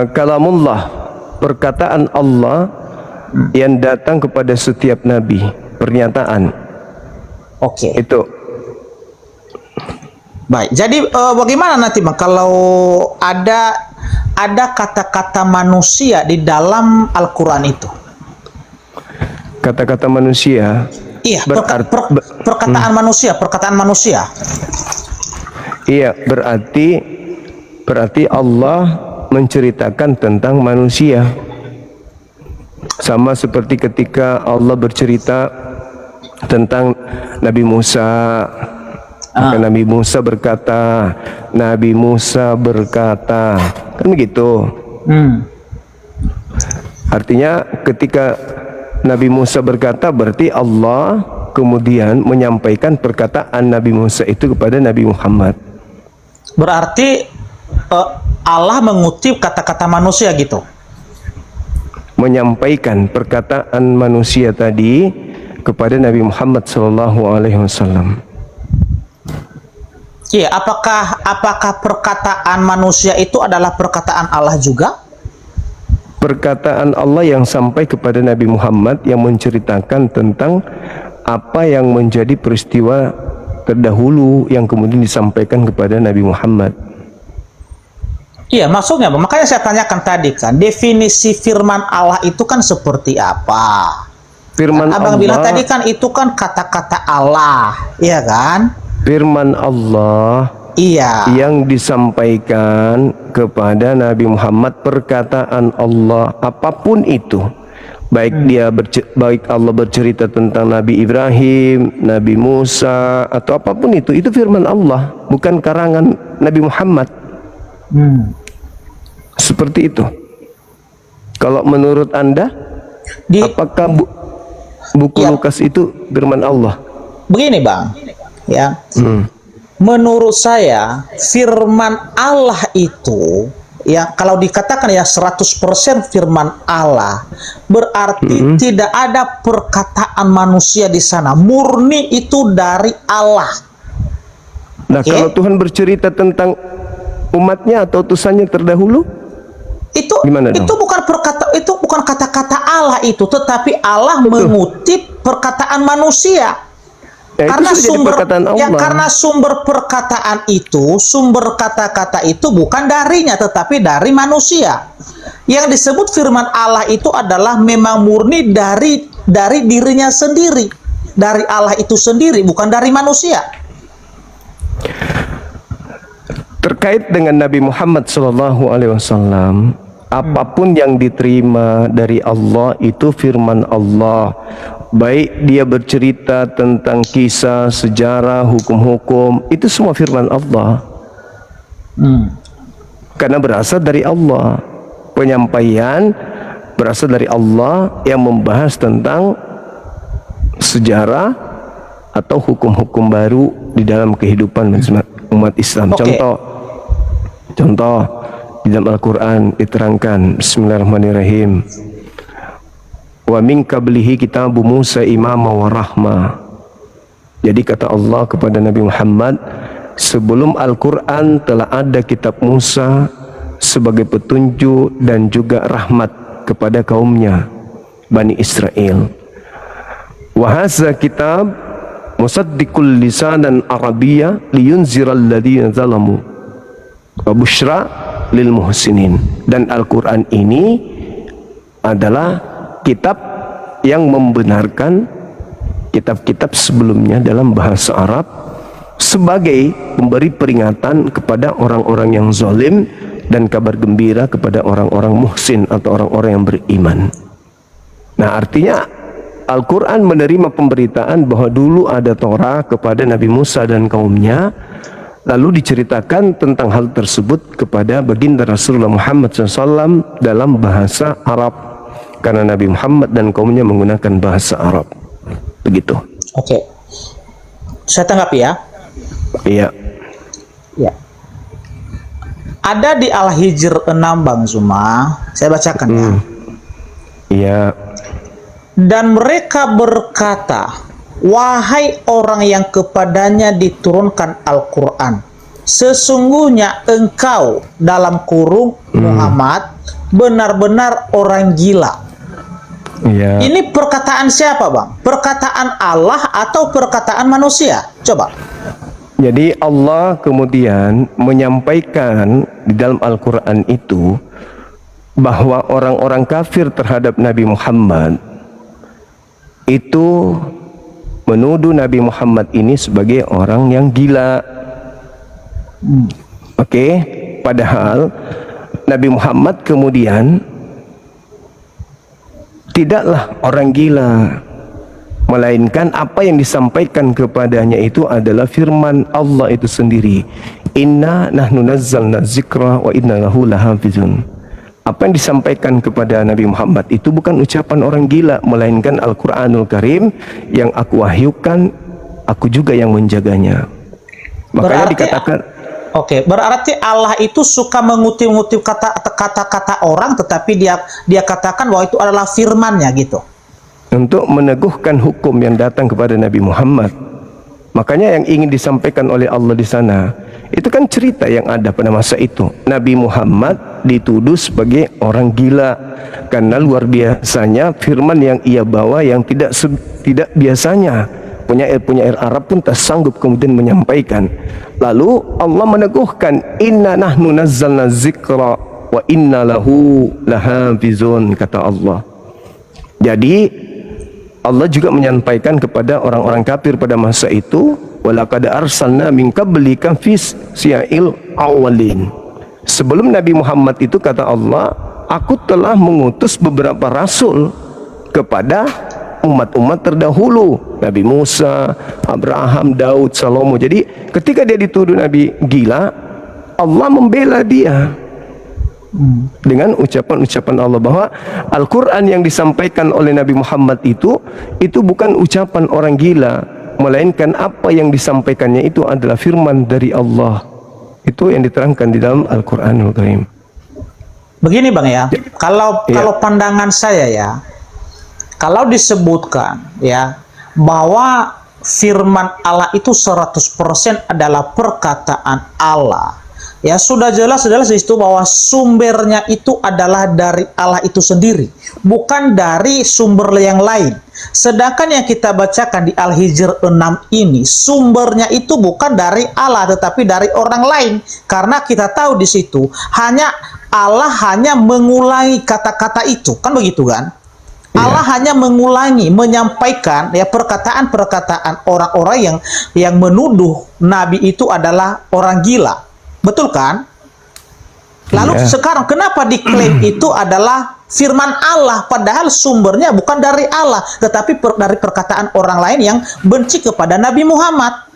Kalamullah, perkataan Allah yang datang kepada setiap nabi, pernyataan. Oke. Itu. Baik. Jadi bagaimana nanti Bang kalau ada kata-kata manusia di dalam Al-Quran itu? Kata-kata manusia. Iya, perkataan manusia. Iya, berarti Allah menceritakan tentang manusia. Sama seperti ketika Allah bercerita tentang Nabi Musa. Maka Nabi Musa berkata, kan begitu. Artinya ketika Nabi Musa berkata, berarti Allah kemudian menyampaikan perkataan Nabi Musa itu kepada Nabi Muhammad. Berarti Allah mengutip kata-kata manusia gitu. Menyampaikan perkataan manusia tadi kepada Nabi Muhammad SAW. Iya, apakah perkataan manusia itu adalah perkataan Allah juga? Perkataan Allah yang sampai kepada Nabi Muhammad yang menceritakan tentang apa yang menjadi peristiwa terdahulu yang kemudian disampaikan kepada Nabi Muhammad. Iya, maksudnya makanya saya tanyakan tadi kan, definisi firman Allah itu kan seperti apa? Firman Abang Allah, bilang tadi kan itu kan kata-kata Allah, iya kan? firman Allah Iya. yang disampaikan kepada Nabi Muhammad, perkataan Allah apapun itu, baik Allah bercerita tentang Nabi Ibrahim, Nabi Musa atau apapun itu firman Allah, bukan karangan Nabi Muhammad. Seperti itu. Kalau menurut Anda, apakah buku Lukas itu firman Allah? Begini Bang, ya. Menurut saya firman Allah itu, ya kalau dikatakan ya 100% firman Allah, berarti tidak ada perkataan manusia di sana, murni itu dari Allah. Nah, kalau Tuhan bercerita tentang umatnya atau utusannya terdahulu, itu gimana dong? itu bukan kata-kata Allah itu, tetapi Allah mengutip perkataan manusia. Ya, Karena karena sumber perkataan itu, sumber kata-kata itu bukan darinya tetapi dari manusia. Yang disebut firman Allah itu adalah memang murni dari dirinya sendiri, dari Allah itu sendiri, bukan dari manusia. Terkait dengan Nabi Muhammad SAW, apapun yang diterima dari Allah itu firman Allah. Baik dia bercerita tentang kisah, sejarah, hukum-hukum, itu semua firman Allah. Karena berasal dari Allah. Penyampaian berasal dari Allah yang membahas tentang sejarah atau hukum-hukum baru di dalam kehidupan umat Islam. Contoh di dalam Al-Quran diterangkan, Bismillahirrahmanirrahim, wa min qablihi kitabu Musa imama wa rahma. Jadi kata Allah kepada Nabi Muhammad, sebelum Al-Quran telah ada kitab Musa sebagai petunjuk dan juga rahmat kepada kaumnya Bani Israel. Wa hadza kitab musaddiqul lisanan arabiyya liyunziral ladzina zalamu wa busyra lil muhsinin. Dan Al-Quran ini adalah kitab yang membenarkan kitab-kitab sebelumnya dalam bahasa Arab sebagai pemberi peringatan kepada orang-orang yang zalim dan kabar gembira kepada orang-orang muhsin atau orang-orang yang beriman. Nah, artinya Al-Quran menerima pemberitaan bahwa dulu ada Torah kepada Nabi Musa dan kaumnya, lalu diceritakan tentang hal tersebut kepada baginda Rasulullah Muhammad SAW dalam bahasa Arab, karena Nabi Muhammad dan kaumnya menggunakan bahasa Arab. Begitu. Oke. Saya tanggapi ya. Iya. Ya. Ada di Al-Hijr 6 Bang Zuma, saya bacakan ya. Iya. Dan mereka berkata, wahai orang yang kepadanya diturunkan Al-Quran, sesungguhnya engkau dalam kurung Muhammad benar-benar orang gila. Iya. Ini perkataan siapa Bang? Perkataan Allah atau perkataan manusia? Coba. Jadi Allah kemudian menyampaikan di dalam Al-Quran itu bahwa orang-orang kafir terhadap Nabi Muhammad itu menuduh Nabi Muhammad ini sebagai orang yang gila. Oke, padahal Nabi Muhammad kemudian tidaklah orang gila, melainkan apa yang disampaikan kepadanya itu adalah firman Allah itu sendiri. Inna nahnu nazzalna dzikra wa inna lahu lahafizun. Apa yang disampaikan kepada Nabi Muhammad itu bukan ucapan orang gila, melainkan Al-Quranul Karim yang aku wahyukan, aku juga yang menjaganya. Makanya dikatakan, oke, berarti Allah itu suka mengutip-ngutip kata-kata orang, tetapi dia katakan bahwa itu adalah firman-Nya gitu. Untuk meneguhkan hukum yang datang kepada Nabi Muhammad. Makanya yang ingin disampaikan oleh Allah di sana, itu kan cerita yang ada pada masa itu. Nabi Muhammad dituduh sebagai orang gila karena luar biasanya firman yang ia bawa yang tidak biasanya. Penyair Arab pun tak sanggup kemudian menyampaikan. Lalu Allah meneguhkan, inna nahnu nazzalna dzikra wa inna lahu lahafizun, kata Allah. Jadi Allah juga menyampaikan kepada orang-orang kafir pada masa itu, walaqad arsalna min qablika fis syi'il awwalin. Sebelum Nabi Muhammad itu, kata Allah, aku telah mengutus beberapa rasul kepada umat-umat terdahulu, Nabi Musa, Abraham, Daud, Salomo. Jadi ketika dia dituduh Nabi gila, Allah membela dia. Dengan ucapan-ucapan Allah, bahwa Al-Quran yang disampaikan oleh Nabi Muhammad itu bukan ucapan orang gila, melainkan apa yang disampaikannya itu adalah firman dari Allah. Itu yang diterangkan di dalam Al-Quranul Karim. Begini Bang ya, kalau pandangan saya ya, kalau disebutkan ya bahwa firman Allah itu 100% adalah perkataan Allah, ya sudah jelas di situ bahwa sumbernya itu adalah dari Allah itu sendiri, bukan dari sumber yang lain. Sedangkan yang kita bacakan di Al-Hijr 6 ini, sumbernya itu bukan dari Allah tetapi dari orang lain. Karena kita tahu di situ Allah hanya mengulangi kata-kata itu, kan begitu kan? Allah hanya mengulangi, menyampaikan ya perkataan-perkataan orang-orang yang menuduh Nabi itu adalah orang gila. Betul kan? Lalu sekarang kenapa diklaim itu adalah firman Allah, padahal sumbernya bukan dari Allah, tetapi dari perkataan orang lain yang benci kepada Nabi Muhammad.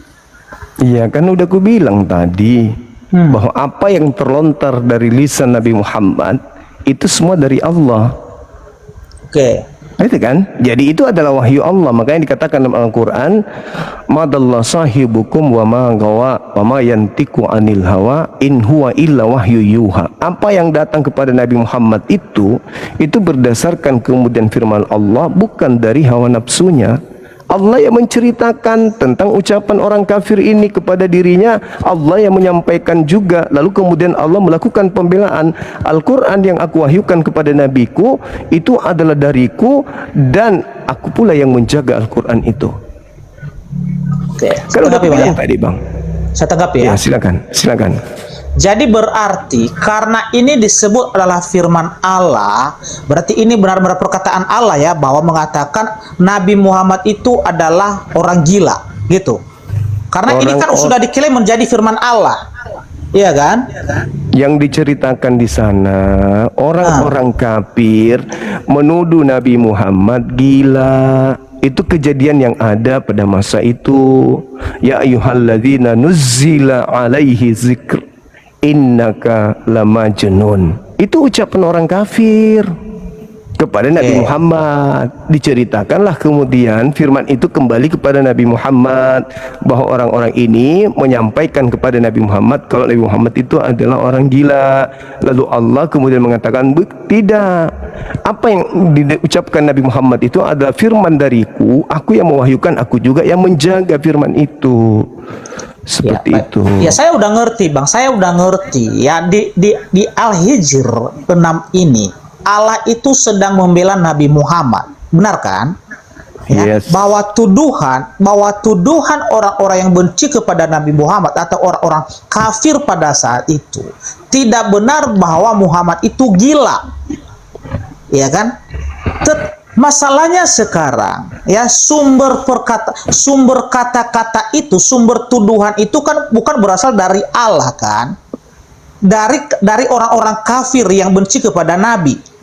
Iya, kan udah aku bilang tadi bahwa apa yang terlontar dari lisan Nabi Muhammad itu semua dari Allah. Oke. Itu kan? Jadi itu adalah wahyu Allah. Makanya dikatakan dalam Al-Quran, madallah sahibukum wa ma gawa wa ma yantiku anil hawa in huwa illa wahyu yuha. Apa yang datang kepada Nabi Muhammad itu berdasarkan kemudian firman Allah, bukan dari hawa nafsunya. Allah yang menceritakan tentang ucapan orang kafir ini kepada dirinya, Allah yang menyampaikan juga. Lalu kemudian Allah melakukan pembelaan. Al-Quran yang aku wahyukan kepada nabiku itu adalah dariku, dan aku pula yang menjaga Al-Quran itu. Oke, Kalau udah bilang tadi Bang. saya tanggapi ya. Ya, silakan. Jadi berarti karena ini disebut adalah firman Allah, berarti ini benar-benar perkataan Allah ya, bahwa mengatakan Nabi Muhammad itu adalah orang gila gitu. Karena ini kan sudah diklaim menjadi firman Allah. Iya kan? Yang diceritakan di sana orang-orang kafir menuduh Nabi Muhammad gila. Itu kejadian yang ada pada masa itu. Ya ayyuhalladzina nuzzila alaihi zikr innaka lamajnun. Itu ucapan orang kafir kepada Nabi Muhammad. Diceritakanlah kemudian firman itu kembali kepada Nabi Muhammad, bahwa orang-orang ini menyampaikan kepada Nabi Muhammad kalau Nabi Muhammad itu adalah orang gila. Lalu Allah kemudian mengatakan, tidak, apa yang diucapkan Nabi Muhammad itu adalah firman dariku, aku yang mewahyukan, aku juga yang menjaga firman itu. Seperti itu. Ya, saya udah ngerti Bang, saya udah ngerti ya. Di Al-Hijr 6 ini Allah itu sedang membela Nabi Muhammad, benar kan? Ya, bahwa tuduhan orang-orang yang benci kepada Nabi Muhammad atau orang-orang kafir pada saat itu tidak benar bahwa Muhammad itu gila, ya kan? Masalahnya sekarang ya, sumber kata-kata itu, sumber tuduhan itu kan bukan berasal dari Allah kan? Dari orang-orang kafir yang benci kepada Nabi.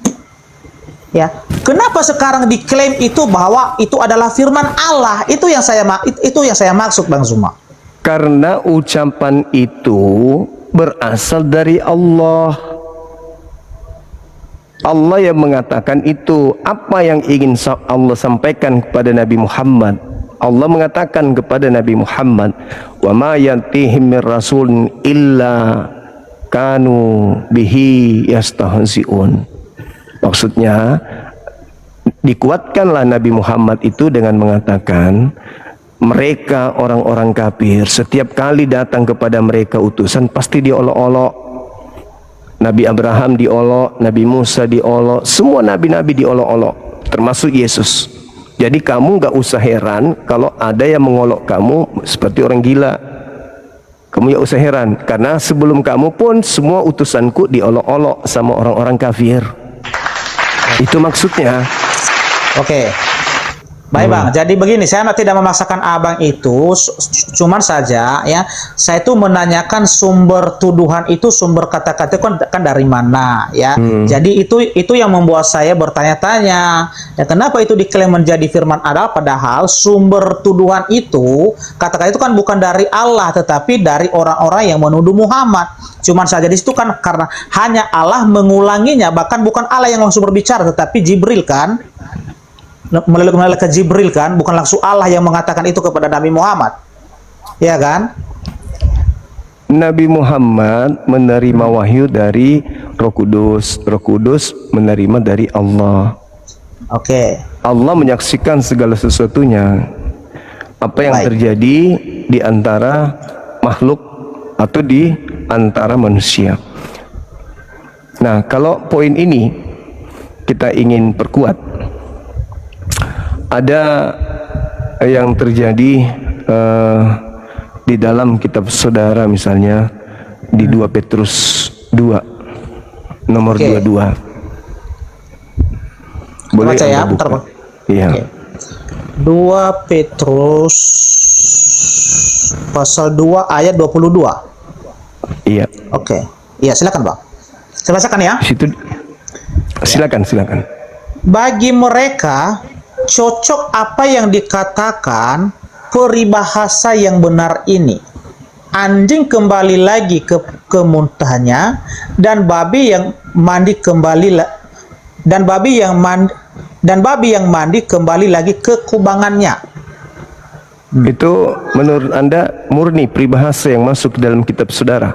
Ya, kenapa sekarang diklaim itu bahwa itu adalah firman Allah? Itu yang saya maksud Bang Zuma. Karena ucapan itu berasal dari Allah. Allah yang mengatakan itu. Apa yang ingin Allah sampaikan kepada Nabi Muhammad? Allah mengatakan kepada Nabi Muhammad, wa ma yantihim mir rasulin illa kanu bihi yastahzi'un. Maksudnya, dikuatkanlah Nabi Muhammad itu dengan mengatakan, mereka orang-orang kafir setiap kali datang kepada mereka utusan pasti diolok-olok. Nabi Abraham diolok, Nabi Musa diolok, semua nabi-nabi diolok-olok, termasuk Yesus. Jadi kamu gak usah heran kalau ada yang mengolok kamu seperti orang gila. Kamu gak usah heran, karena sebelum kamu pun semua utusanku diolok-olok sama orang-orang kafir. Itu maksudnya. Oke. Baik Bang, jadi begini, saya tidak memaksakan Abang itu, cuman saja ya, saya itu menanyakan sumber tuduhan itu, sumber kata-kata kan dari mana ya. Jadi itu yang membuat saya bertanya-tanya, ya kenapa itu diklaim menjadi firman Allah, padahal sumber tuduhan itu, kata-kata itu kan bukan dari Allah, tetapi dari orang-orang yang menuduh Muhammad. Cuman saja di situ kan karena hanya Allah mengulanginya, bahkan bukan Allah yang langsung berbicara, tetapi Jibril kan, melalui malaikat Jibril kan, bukan langsung Allah yang mengatakan itu kepada Nabi Muhammad, ya kan? Nabi Muhammad menerima wahyu dari Roh Kudus, Roh Kudus menerima dari Allah. Oke. Allah menyaksikan segala sesuatunya, apa yang terjadi di antara makhluk atau di antara manusia. Nah, kalau poin ini kita ingin perkuat, ada yang terjadi di dalam kitab saudara, misalnya di 2 Petrus 2 nomor 22. Boleh baca ya, Anda buka? bentar Bang. Iya. 2 Petrus pasal 2 ayat 22. Iya. Oke. Iya, silakan Bang. Saya bacakan ya. Situ silakan. Bagi mereka cocok apa yang dikatakan peribahasa yang benar ini. Anjing kembali lagi ke muntahnya, dan babi yang mandi kembali lagi ke kubangannya. Itu menurut Anda murni peribahasa yang masuk ke dalam kitab saudara?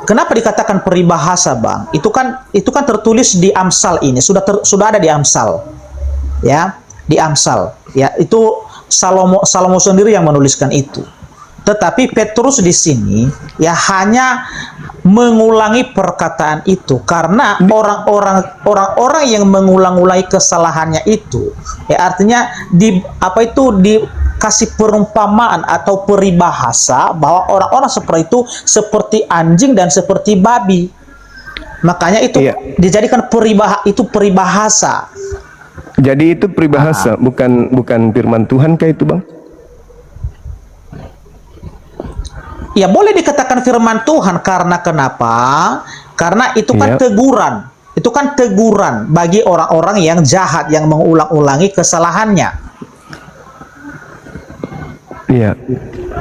Kenapa dikatakan peribahasa, Bang? Itu kan tertulis di Amsal ini, sudah ada di Amsal. Ya, di Amsal. Ya, itu Salomo sendiri yang menuliskan itu. Tetapi Petrus di sini ya hanya mengulangi perkataan itu, karena orang-orang yang mengulang-ulangi kesalahannya itu ya artinya dikasih perumpamaan atau peribahasa bahwa orang-orang seperti itu seperti anjing dan seperti babi. Makanya itu dijadikan peribahasa. Jadi itu peribahasa, bukan firman Tuhan kah itu, Bang? Ya boleh dikatakan firman Tuhan, karena kenapa? Karena itu kan teguran. Itu kan teguran bagi orang-orang yang jahat, yang mengulang-ulangi kesalahannya. Iya.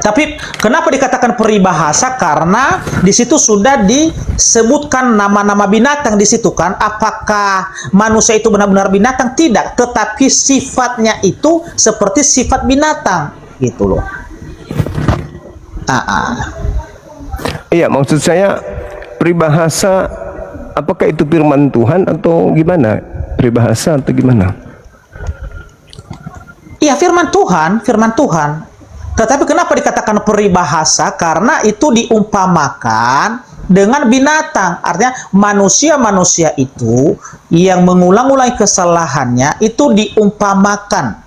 Tapi kenapa dikatakan peribahasa? Karena di situ sudah disebutkan nama-nama binatang di situ kan. Apakah manusia itu benar-benar binatang? Tidak, tetapi sifatnya itu seperti sifat binatang, gitu loh. Iya, maksud saya peribahasa, apakah itu firman Tuhan atau gimana? Peribahasa atau gimana? Iya, firman Tuhan. Tetapi kenapa dikatakan peribahasa? Karena itu diumpamakan dengan binatang. Artinya manusia-manusia itu yang mengulang-ulangi kesalahannya itu diumpamakan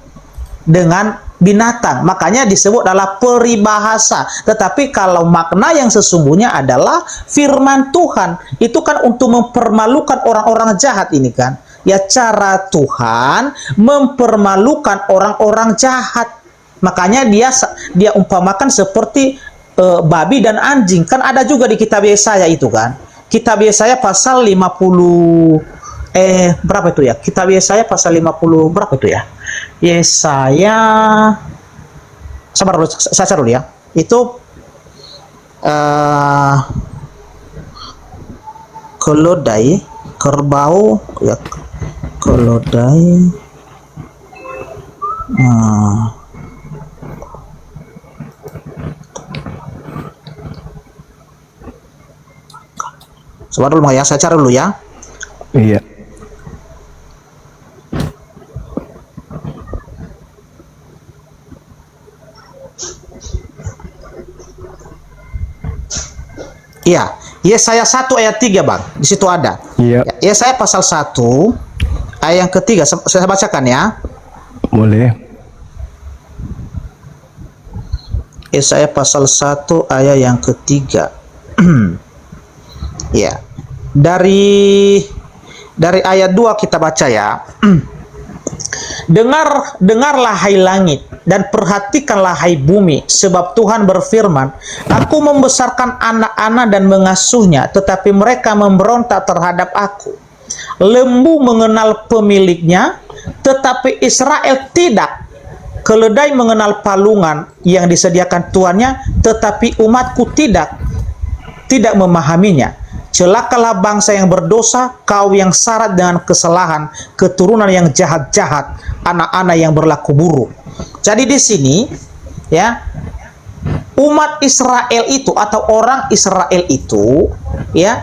dengan binatang. Makanya disebut adalah peribahasa. Tetapi kalau makna yang sesungguhnya adalah firman Tuhan. Itu kan untuk mempermalukan orang-orang jahat ini kan. Ya, cara Tuhan mempermalukan orang-orang jahat. Makanya dia umpamakan seperti babi dan anjing. Kan ada juga di kitab Yesaya itu kan. Kitab Yesaya pasal 50 berapa itu ya? Kitab Yesaya pasal 50 berapa itu ya? Yesaya, sabar dulu, saya cari dulu ya. Itu keledai, kerbau ya, keledai. Sabar dulu ya, saya cari dulu ya. Iya. Iya, Yesaya 1 ayat 3, Bang. Di situ ada. Iya. Yesaya pasal 1 ayat yang ketiga. Saya bacakan ya. Boleh. Yesaya pasal 1 ayat yang ketiga. Ya. dari ayat 2 kita baca ya. Dengarlah hai langit dan perhatikanlah hai bumi, sebab Tuhan berfirman, Aku membesarkan anak-anak dan mengasuhnya, tetapi mereka memberontak terhadap Aku. Lembu mengenal pemiliknya, tetapi Israel tidak. Keledai mengenal palungan yang disediakan tuannya, tetapi umatku tidak memahaminya. Celakalah bangsa yang berdosa, kau yang syarat dengan kesalahan, keturunan yang jahat-jahat, anak-anak yang berlaku buruk. Jadi di sini ya, umat Israel itu atau orang Israel itu ya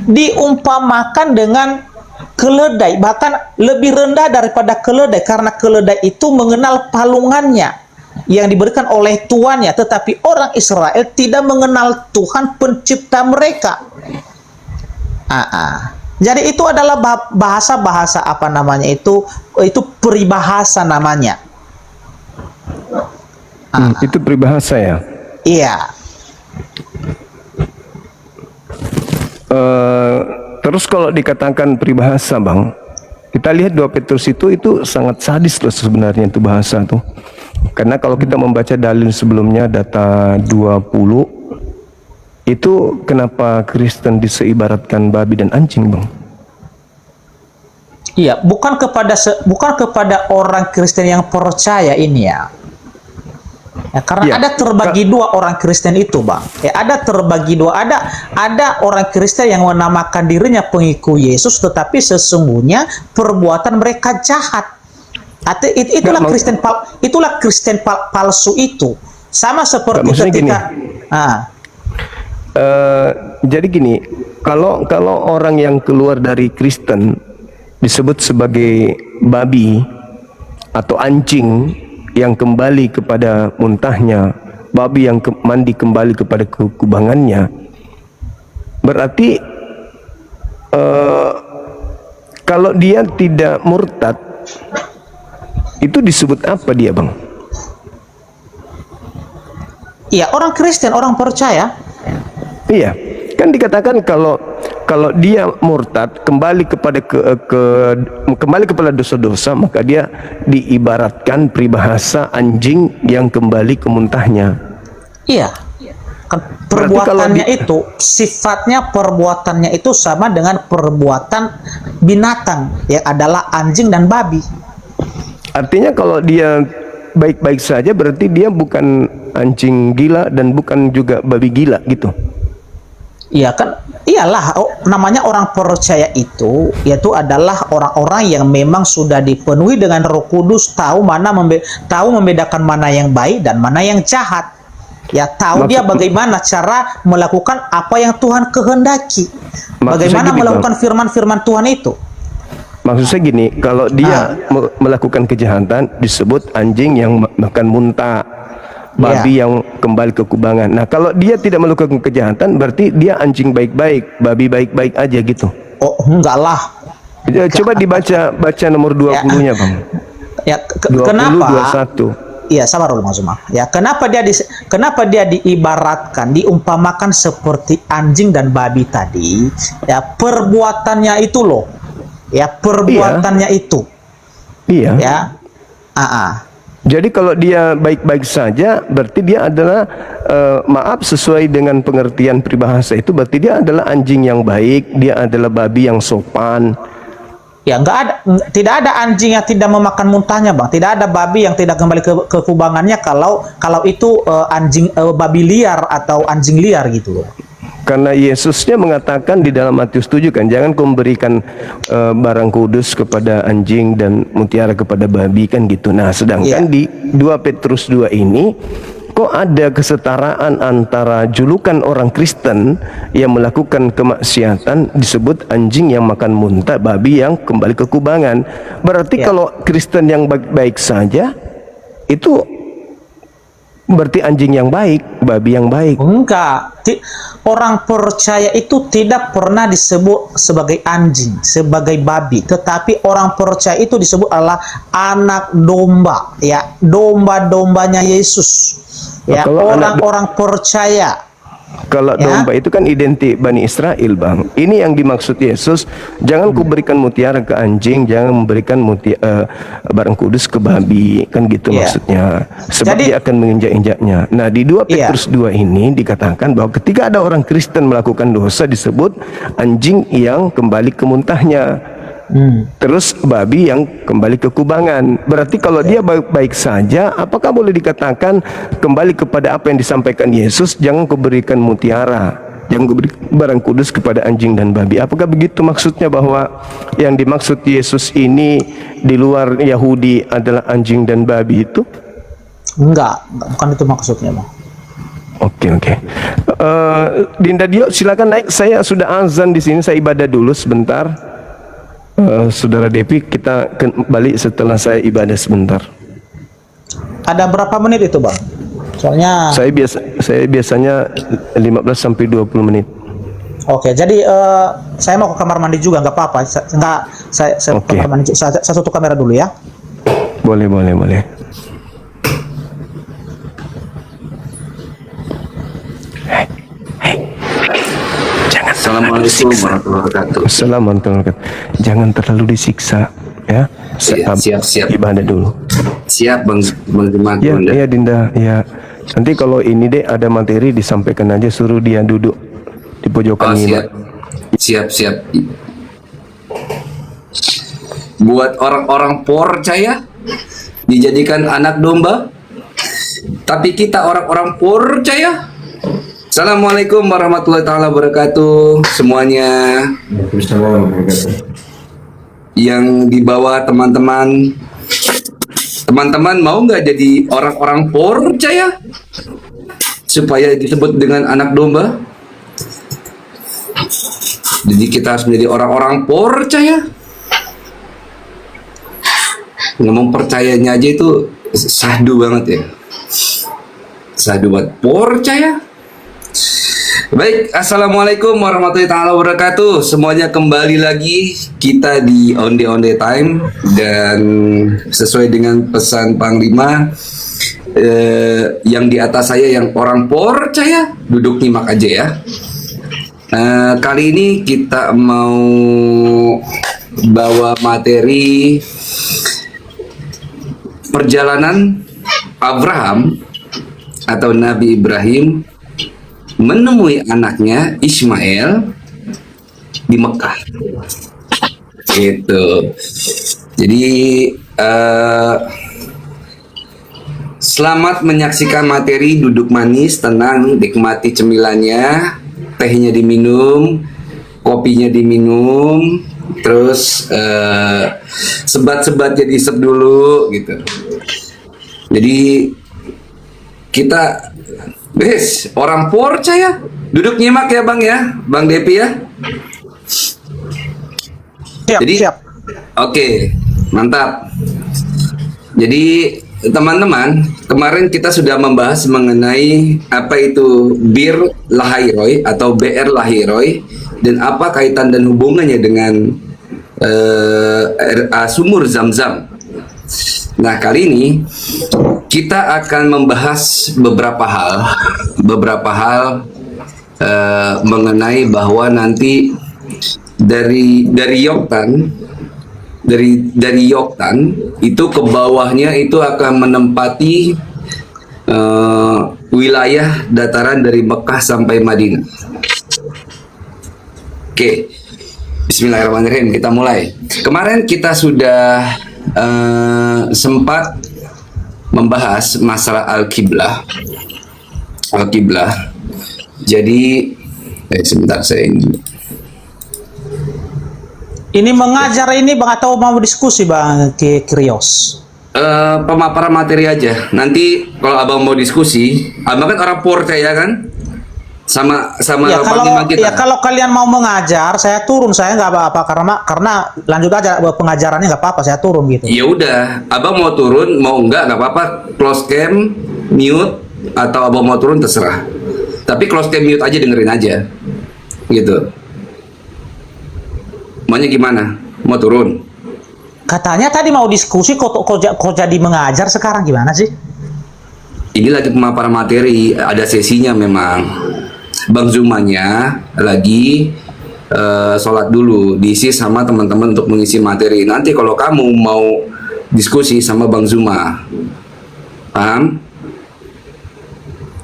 diumpamakan dengan keledai, bahkan lebih rendah daripada keledai, karena keledai itu mengenal palungannya yang diberikan oleh tuannya, tetapi orang Israel tidak mengenal Tuhan pencipta mereka. Jadi itu adalah bahasa-bahasa apa namanya itu peribahasa namanya. Itu peribahasa ya. Iya. Terus kalau dikatakan peribahasa, Bang, kita lihat 2 Petrus itu sangat sadis loh sebenarnya itu bahasa tuh. Karena kalau kita membaca dalil sebelumnya data 20, itu kenapa Kristen diseibaratkan babi dan anjing, Bang? Iya, bukan kepada orang Kristen yang percaya ini ya. Karena ada terbagi dua orang Kristen itu, Bang. Ada terbagi dua. Ada orang Kristen yang menamakan dirinya pengikut Yesus, tetapi sesungguhnya perbuatan mereka jahat. Itulah Kristen palsu itu. Sama seperti ketika jadi gini, kalau orang yang keluar dari Kristen disebut sebagai babi atau anjing yang kembali kepada muntahnya, babi yang mandi kembali kepada kekubangannya, berarti kalau dia tidak murtad, itu disebut apa dia, Bang? Iya, orang Kristen, orang percaya. Iya, kan dikatakan kalau dia murtad, kembali kepada dosa-dosa, maka dia diibaratkan peribahasa anjing yang kembali ke muntahnya. Iya. Perbuatannya itu, sifatnya perbuatannya itu sama dengan perbuatan binatang yang adalah anjing dan babi. Artinya kalau dia baik-baik saja, berarti dia bukan anjing gila dan bukan juga babi gila gitu. Iya kan, iyalah namanya orang percaya itu, yaitu adalah orang-orang yang memang sudah dipenuhi dengan Roh Kudus, tahu membedakan mana yang baik dan mana yang jahat. Ya, tahu dia bagaimana cara melakukan apa yang Tuhan kehendaki. Bagaimana melakukan firman-firman Tuhan itu. Maksudnya gini, kalau dia melakukan kejahatan disebut anjing yang makan muntah, babi yang kembali ke kubangan. Nah, kalau dia tidak melakukan kejahatan, berarti dia anjing baik-baik, babi baik-baik aja gitu. Oh, enggak lah. Coba baca nomor 20-nya, Bang. Ya, 20, kenapa? 21. Iya, sabar dulu, Mas Umar. Ya, kenapa dia diibaratkan, diumpamakan seperti anjing dan babi tadi? Ya, perbuatannya itu loh. Ya, perbuatannya itu. Iya. Ya. Jadi kalau dia baik-baik saja, berarti dia adalah maaf, sesuai dengan pengertian peribahasa itu, berarti dia adalah anjing yang baik, dia adalah babi yang sopan. Ya, tidak ada anjing yang tidak memakan muntahnya, Bang. Tidak ada babi yang tidak kembali ke kubangannya kalau itu babi liar atau anjing liar gitu loh. Karena Yesusnya mengatakan di dalam Matius 7 kan, jangan kau memberikan barang kudus kepada anjing dan mutiara kepada babi kan gitu. Nah, sedangkan di 2 Petrus 2 ini kok ada kesetaraan antara julukan orang Kristen yang melakukan kemaksiatan disebut anjing yang makan muntah, babi yang kembali ke kubangan. Berarti kalau Kristen yang baik-baik saja itu berarti anjing yang baik, babi yang baik. Enggak. Orang percaya itu tidak pernah disebut sebagai anjing, sebagai babi, tetapi orang percaya itu disebut adalah anak domba, ya, domba-dombanya Yesus. Ya, orang-orang percaya Kalau Ya. domba itu kan identik Bani Israel, Bang. Ini yang dimaksud Yesus, jangan ku berikan mutiara ke anjing, jangan memberikan barang kudus ke babi, kan gitu Ya. maksudnya. Sebab Jadi- dia akan menginjak-injaknya. Nah, di 2 Iya. Petrus 2 ini dikatakan bahwa ketika ada orang Kristen melakukan dosa disebut anjing yang kembali ke muntahnya. Terus babi yang kembali ke kubangan. Berarti kalau dia baik-baik saja, apakah boleh dikatakan kembali kepada apa yang disampaikan Yesus, jangan kuberikan mutiara, jangan kuberi barang kudus kepada anjing dan babi. Apakah begitu maksudnya, bahwa yang dimaksud Yesus ini di luar Yahudi adalah anjing dan babi itu? Enggak, bukan itu maksudnya, Bang. Oke. Dinda Dio, silakan naik. Saya sudah azan di sini, saya ibadah dulu sebentar. Saudara Depi, kita balik setelah saya ibadah sebentar. Ada berapa menit itu, Bang? Soalnya Saya biasanya 15 sampai 20 menit. oke, jadi saya mau ke kamar mandi juga, nggak apa-apa. Saya ke Oke. kamar mandi. Saya tutup kamera dulu ya. Boleh. Jangan Assalamualaikum warahmatullahi wabarakatuh. Assalamualaikum warahmatullahi wabarakatuh. Jangan terlalu disiksa, ya. Iya, siap. Ibadah dulu. Siap Bang Jumat. Ya, Dinda. Ya. Nanti kalau ini deh ada materi disampaikan aja, suruh dia duduk di pojokan nyimak. Siap. Buat orang-orang percaya dijadikan anak domba, tapi kita orang-orang percaya. Assalamualaikum warahmatullahi taala wabarakatuh semuanya. Yang di bawah teman-teman mau nggak jadi orang-orang percaya supaya disebut dengan anak domba? Jadi kita harus menjadi orang-orang percaya. Ngomong percayanya aja itu sahdu banget ya. Sahdu banget, percaya. Baik, assalamualaikum warahmatullahi taala wabarakatuh. Semuanya kembali lagi kita di Onde Time, dan sesuai dengan pesan Panglima, yang di atas saya yang orang percaya duduk nyimak aja ya. Kali ini kita mau bawa materi perjalanan Abraham atau Nabi Ibrahim menemui anaknya Ismail di Mekah. Gitu. Jadi selamat menyaksikan materi, duduk manis, tenang, nikmati cemilannya, tehnya diminum, kopinya diminum, terus sebat-sebatnya diisep dulu gitu. Jadi kita orang percaya duduk nyimak ya Bang ya, Bang Depi ya. Siap. Oke, mantap. Jadi teman-teman, kemarin kita sudah membahas mengenai apa itu Bir Lahairoi atau BR Lahairoi, dan apa kaitan dan hubungannya dengan sumur Zam-Zam. Nah, kali ini kita akan membahas beberapa hal mengenai bahwa nanti dari Yoktan itu ke bawahnya itu akan menempati wilayah dataran dari Mekah sampai Madinah. Oke, Bismillahirrahmanirrahim, kita mulai. Kemarin kita sudah sempat membahas masalah Al-Qiblah. Jadi sebentar, saya Ini mengajar ini Bang atau mau diskusi Bang Krios? pemaparan materi aja. Nanti kalau abang mau diskusi, abang kan orang percaya kan, sama Ya Panglima kita. kalau kalian mau mengajar, saya turun, saya nggak apa-apa karena lanjut aja pengajarannya, nggak apa-apa, saya turun gitu. Ya udah, abang mau turun, mau nggak apa-apa. Close cam, mute, atau abang mau turun terserah. Tapi close cam, mute aja, dengerin aja, gitu. Maunya gimana? Mau turun? Katanya tadi mau diskusi, kok jadi mengajar sekarang, gimana sih? Ini lagi pemaparan materi, ada sesinya memang. Bang Zumanya lagi sholat dulu, diisi sama teman-teman untuk mengisi materi. Nanti kalau kamu mau diskusi sama Bang Zuma, paham?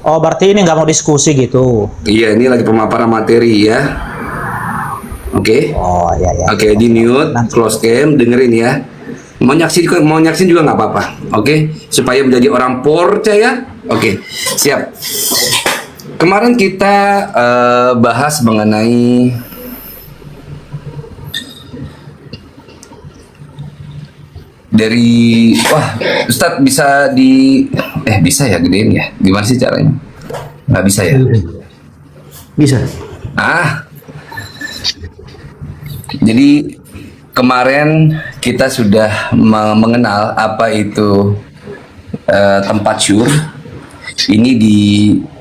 Oh, berarti ini nggak mau diskusi gitu. Iya, ini lagi pemaparan materi ya. Oke. Oh, ya ya. Oke, di mute, close cam, dengerin ya. Mau nyaksin juga nggak apa-apa. Oke, supaya menjadi orang percaya. Oke, siap. Kemarin kita bahas mengenai dari Ustadz bisa bisa ya gedein ya? Gimana sih caranya? Nggak bisa ya? Bisa. Jadi kemarin kita sudah mengenal apa itu tempat syur. Ini di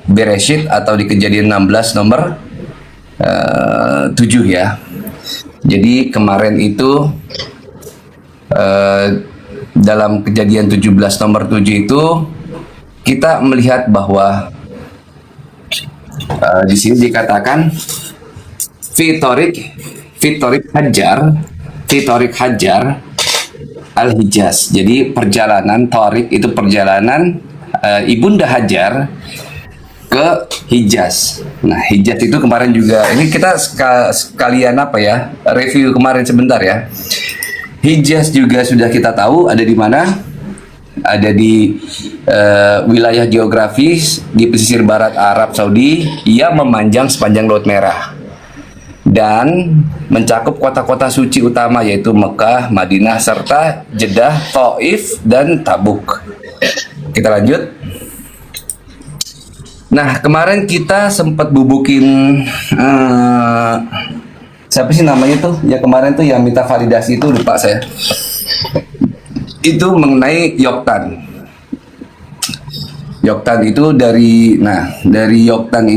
Bereshit atau di Kejadian 16 nomor 7 ya. Jadi kemarin itu dalam Kejadian 17 nomor 7 itu kita melihat bahwa di sini dikatakan Fitorik Hajar Al-Hijaz. Jadi perjalanan Torik itu perjalanan Ibunda Hajar ke Hijaz. Nah, Hijaz itu kemarin juga ini kita sekalian review kemarin sebentar ya. Hijaz juga sudah kita tahu ada di mana? Ada di wilayah geografis di pesisir barat Arab Saudi yang memanjang sepanjang Laut Merah dan mencakup kota-kota suci utama yaitu Mekah, Madinah, serta Jeddah, Taif, dan Tabuk. Kita lanjut. Nah, kemarin kita sempat bubukin siapa sih namanya tuh? Ya kemarin tuh yang minta validasi itu lupa saya. Itu mengenai Yoktan. Yoktan itu dari Yoktan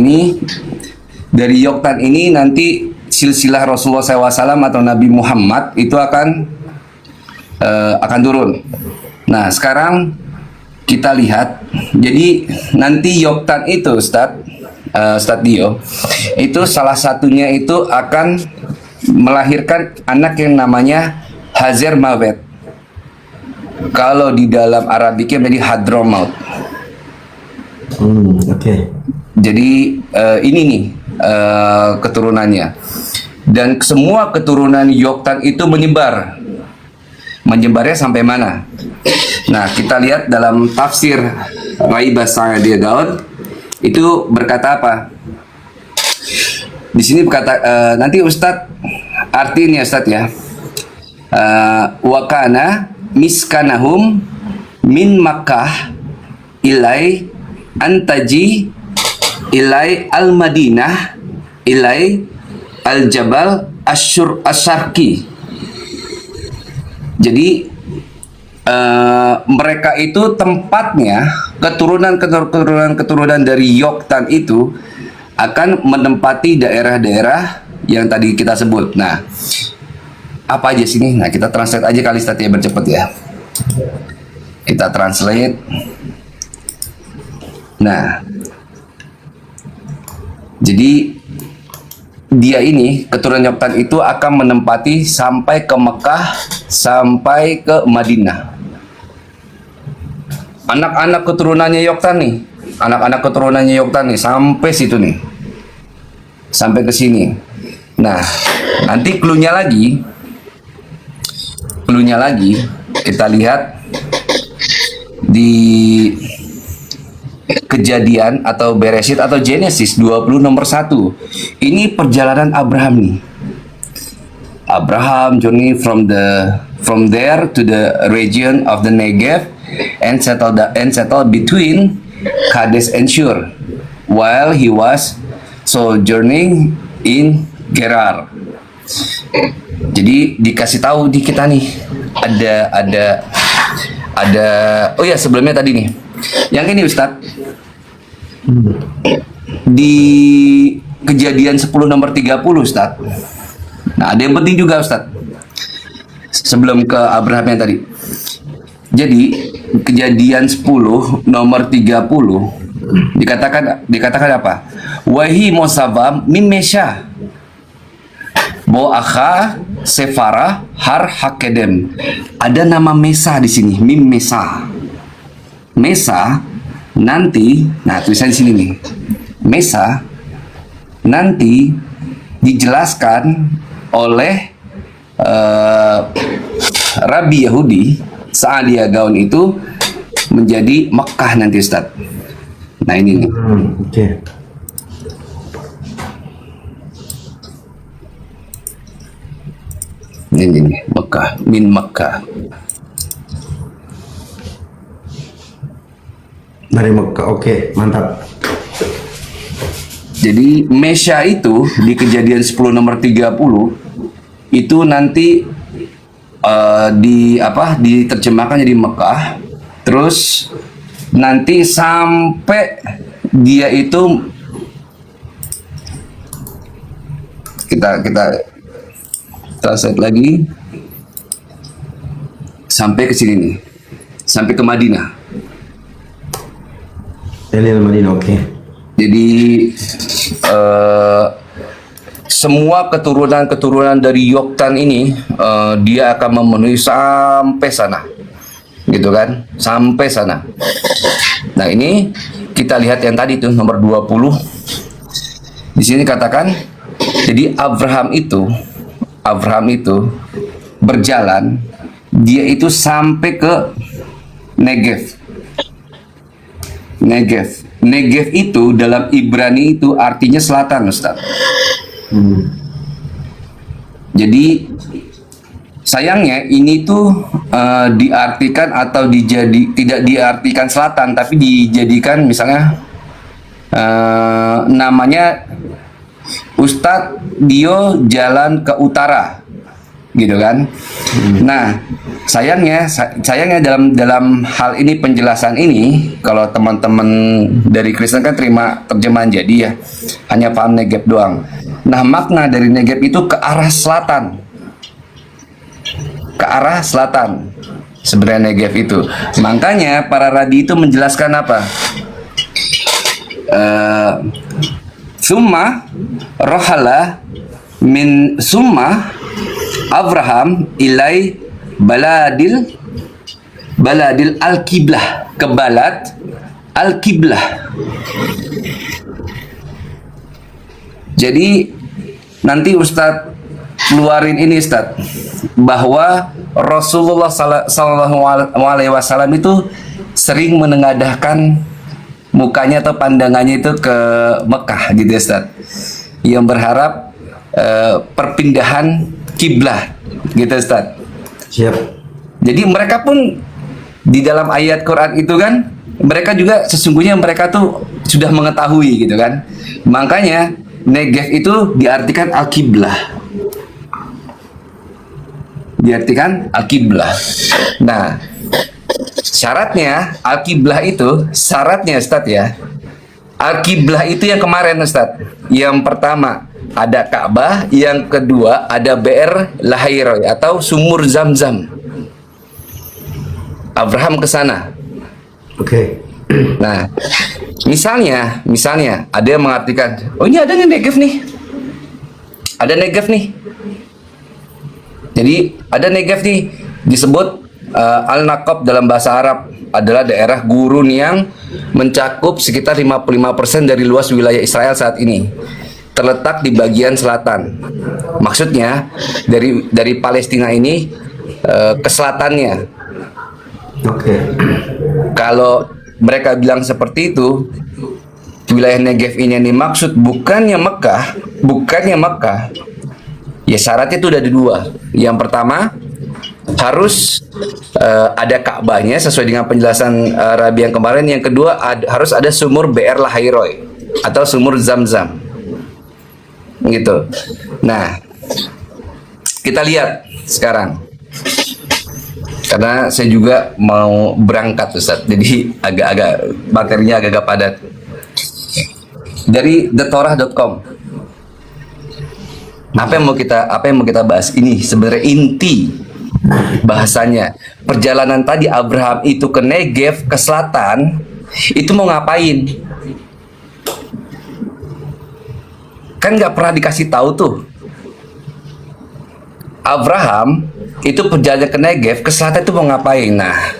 ini nanti silsilah Rasulullah SAW atau Nabi Muhammad itu akan turun. Nah, sekarang kita lihat. Jadi nanti Yoktan itu Ustadz Dio itu salah satunya itu akan melahirkan anak yang namanya Hazer Mawet. Kalau di dalam Arabiknya menjadi Hadromaut. Jadi ini nih keturunannya. Dan semua keturunan Yoktan itu menyebarnya sampai mana? Nah, kita lihat dalam tafsir Raibah Sa'adiyah Daud itu berkata apa? Di sini berkata nanti Ustadz artinya Ustadz ya. Wakana miskanahum min Makkah ilai antaji ilai al-Madinah ilai al-Jabal Asyarki. Jadi mereka itu tempatnya keturunan dari Yoktan itu akan menempati daerah-daerah yang tadi kita sebut. Nah, apa aja sini? Nah, kita translate aja kali Ustaz ya, bercepat ya. Kita translate. Nah, jadi dia ini keturunan Yoktan itu akan menempati sampai ke Mekah, sampai ke Madinah. Anak-anak keturunannya Yoktan nih, sampai situ nih, sampai ke sini. Nah, nanti clue-nya lagi kita lihat di Kejadian atau Bereshit atau Genesis 20 nomor 1. Ini perjalanan Abraham nih. Abraham journey from there to the region of the Negev and settled between Kadesh and Shur while he was sojourning in Gerar. Jadi dikasih tahu di kita nih ada oh ya sebelumnya tadi nih. Yang ini Ustadz di Kejadian 10 nomor 30 Ustadz. Nah, ada yang penting juga Ustadz sebelum ke Abraham yang tadi. Jadi Kejadian 10 nomor 30 Dikatakan apa? Wahi Mosava Mimesha Bo Akha Sefara Har Hakedem. Ada nama Mesa di sini, Mim Mesa. Mesa nanti, nah tulisan di sini nih. Mesa nanti dijelaskan oleh Rabi Yahudi saat dia gaun itu menjadi Mekah nanti, Ustaz. Nah ini nih. Oke. Ini nih, Mekah, min Mekah. Dari Mekah. Oke, mantap. Jadi Mesya itu di Kejadian 10 nomor 30 itu nanti diterjemahkan jadi Mekah. Terus nanti sampai dia itu kita translate lagi sampai ke sini nih, sampai ke Madinah. Madinah, oke. Jadi semua keturunan dari Yoktan ini dia akan memenuhi sampai sana, gitu kan, sampai sana. Nah ini kita lihat yang tadi tuh nomor 20. Di sini katakan, jadi Abraham itu berjalan, dia itu sampai ke Negev. Negev itu dalam Ibrani itu artinya selatan, Ustaz. Jadi sayangnya ini tuh diartikan atau tidak diartikan selatan, tapi dijadikan misalnya namanya Ustadz Dio jalan ke utara, gitu kan. Nah sayangnya dalam hal ini, penjelasan ini, kalau teman-teman dari Kristen kan terima terjemahan jadi ya, hanya paham Negev doang. Nah makna dari Negev itu ke arah selatan, sebenarnya Negev itu. Makanya para rabi itu menjelaskan apa? Summa rohala min summa Abraham ilai baladil al-kiblah, ke balad al-kiblah. Jadi nanti Ustadz keluarin ini, Ustadz, bahwa Rasulullah SAW itu sering menengadahkan mukanya atau pandangannya itu ke Mekah, gitu, Ustadz, yang berharap perpindahan kiblah, gitu, Ustadz. Siap. Jadi mereka pun di dalam ayat Quran itu kan, mereka juga sesungguhnya mereka tuh sudah mengetahui, gitu kan. Makanya Negev itu diartikan al-kiblah. Nah, syaratnya al-kiblah itu, syaratnya Ustaz ya, al-kiblah itu yang kemarin Ustaz. Yang pertama ada Ka'bah, yang kedua ada Be'er Lahairoy atau sumur Zam-Zam. Abraham ke sana. Oke. Nah, misalnya ada yang mengartikan, oh ini ada nih Negev nih. Ada Negev nih. Jadi ada Negev nih, disebut Al-Naqab dalam bahasa Arab adalah daerah gurun yang mencakup sekitar 55% dari luas wilayah Israel saat ini. Terletak di bagian selatan. Maksudnya dari Palestina ini ke selatannya. Oke. Kalau mereka bilang seperti itu, wilayah Negev ini yang dimaksud bukannya Mekah, ya syaratnya itu ada dua. Yang pertama harus ada Ka'bahnya sesuai dengan penjelasan Rabi yang kemarin. Yang kedua harus ada sumur Be'er Lahairoy atau sumur Zam-Zam, gitu. Nah, kita lihat sekarang. Karena saya juga mau berangkat, Ustaz, jadi agak materinya agak padat. Dari thetorah.com, apa yang mau kita bahas ini sebenarnya inti bahasanya. Perjalanan tadi Abraham itu ke Negev, ke selatan, itu mau ngapain? kan nggak pernah dikasih tahu tuh. Abraham itu perjalanan ke Negev ke selatan itu mau ngapain? Nah,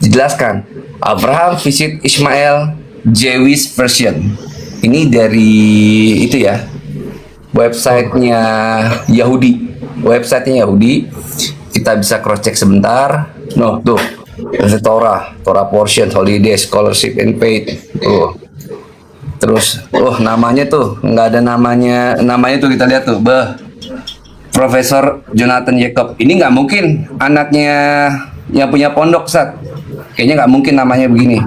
dijelaskan. Abraham visit Ishmael, Jewish version. Ini dari itu ya, websitenya Yahudi. Websitenya Yahudi. Kita bisa cross check sebentar. No, tuh. Ada Torah portion, holiday, scholarship and paid. Tuh. Terus, namanya tuh nggak ada namanya tuh kita lihat tuh, Profesor Jonathan Jacob. Ini nggak mungkin anaknya yang punya pondok, Ustaz. Kayaknya nggak mungkin namanya begini.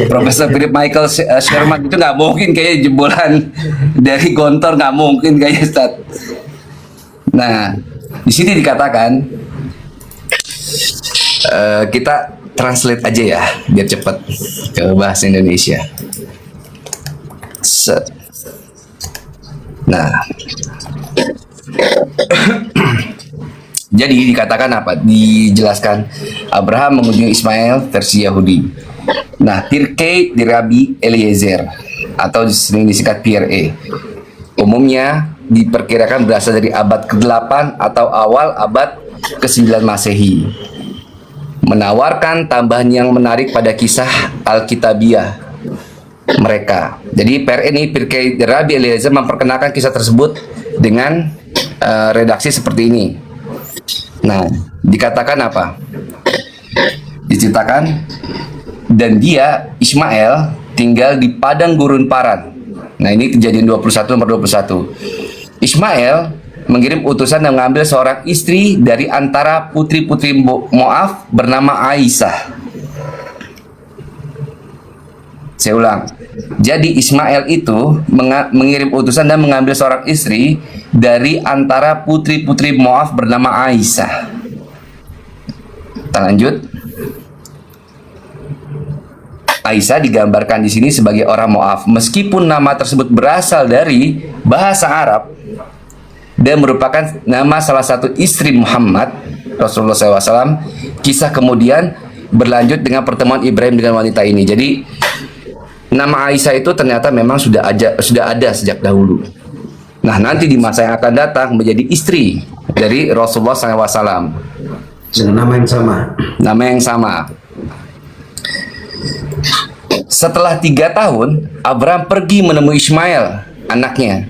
Profesor Philip Michael Sherman itu nggak mungkin, kayaknya jebolan dari Gontor, nggak mungkin kayaknya, Ustaz. Nah, di sini dikatakan kita translate aja ya biar cepat ke bahasa Indonesia. Nah, jadi dikatakan apa? Dijelaskan Abraham mengunjungi Ismail versi Yahudi. Nah, Pirkei di Rabbi Eliezer atau sering disingkat PRE. Umumnya diperkirakan berasal dari abad ke-8 atau awal abad ke-9 Masehi. Menawarkan tambahan yang menarik pada kisah Alkitabiah mereka. Jadi PRE ini Pirkei di Rabbi Eliezer memperkenalkan kisah tersebut dengan redaksi seperti ini. Nah, dikatakan apa? Diceritakan, dan dia, Ismail, tinggal di padang gurun Paran. Nah, ini Kejadian 21 nomor 21. Ismail mengirim utusan dan mengambil seorang istri dari antara putri-putri Moab bernama Aisyah. Saya ulang. Jadi Ismail itu mengirim utusan dan mengambil seorang istri dari antara putri-putri Moab bernama Aisyah. Kita lanjut. Aisyah digambarkan di sini sebagai orang Moab, meskipun nama tersebut berasal dari bahasa Arab dan merupakan nama salah satu istri Muhammad Rasulullah SAW. Kisah kemudian berlanjut dengan pertemuan Ibrahim dengan wanita ini. Jadi nama Aisyah itu ternyata memang sudah ada sejak dahulu. Nah, nanti di masa yang akan datang menjadi istri dari Rasulullah SAW. Nama yang sama. Nama yang sama. Setelah 3 tahun, Abraham pergi menemui Ismail, anaknya.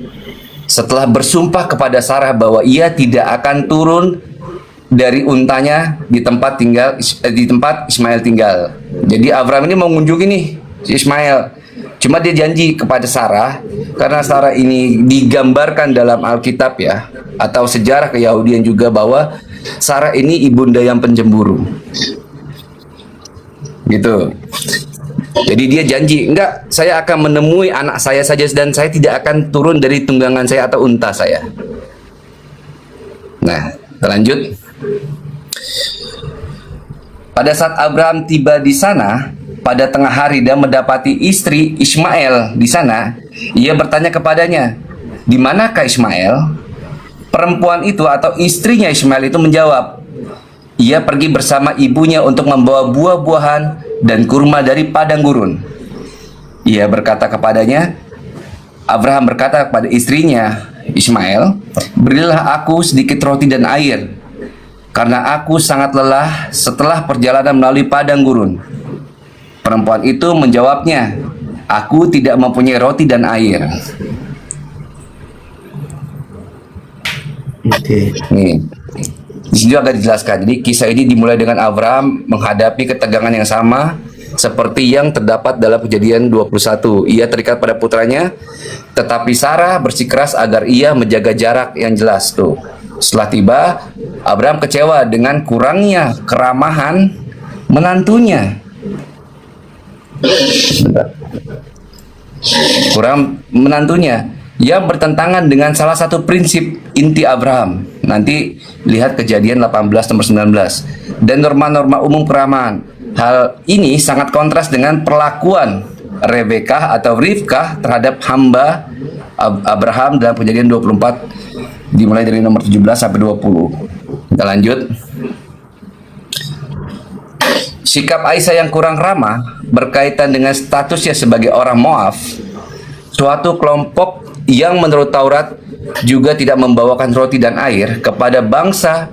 Setelah bersumpah kepada Sarah bahwa ia tidak akan turun dari untanya di tempat Ismail tinggal. Jadi Abraham ini mau mengunjungi nih si Ismail. Cuma dia janji kepada Sarah, karena Sarah ini digambarkan dalam Alkitab ya, atau sejarah Keyahudian juga, bahwa Sarah ini ibunda yang pencemburu. Gitu. Jadi dia janji, enggak, saya akan menemui anak saya saja dan saya tidak akan turun dari tunggangan saya atau unta saya. Nah, kita lanjut. Pada saat Abraham tiba di sana pada tengah hari dan mendapati istri Ismail di sana, ia bertanya kepadanya, "Di manakah Ismail?" Perempuan itu atau istrinya Ismail itu menjawab, "Ia pergi bersama ibunya untuk membawa buah-buahan dan kurma dari padang gurun." Ia berkata kepadanya, Abraham berkata kepada istrinya Ismail, "Berilah aku sedikit roti dan air, karena aku sangat lelah setelah perjalanan melalui padang gurun." Perempuan itu menjawabnya, "Aku tidak mempunyai roti dan air." Oke. Nih, di sini juga dijelaskan. Jadi kisah ini dimulai dengan Abraham menghadapi ketegangan yang sama seperti yang terdapat dalam Kejadian 21. Ia terikat pada putranya, tetapi Sarah bersikeras agar ia menjaga jarak yang jelas tuh. Setelah tiba, Abraham kecewa dengan kurangnya keramahan menantunya. Kurang menantunya yang bertentangan dengan salah satu prinsip inti Abraham. Nanti lihat Kejadian 18 nomor 19 dan norma-norma umum keramahan. Hal ini sangat kontras dengan perlakuan Rebekah atau Rivkah terhadap hamba Abraham dalam Kejadian 24 dimulai dari nomor 17 sampai 20. Kita lanjut. Sikap Aisyah yang kurang ramah berkaitan dengan statusnya sebagai orang Moab. Suatu kelompok yang menurut Taurat juga tidak membawakan roti dan air kepada bangsa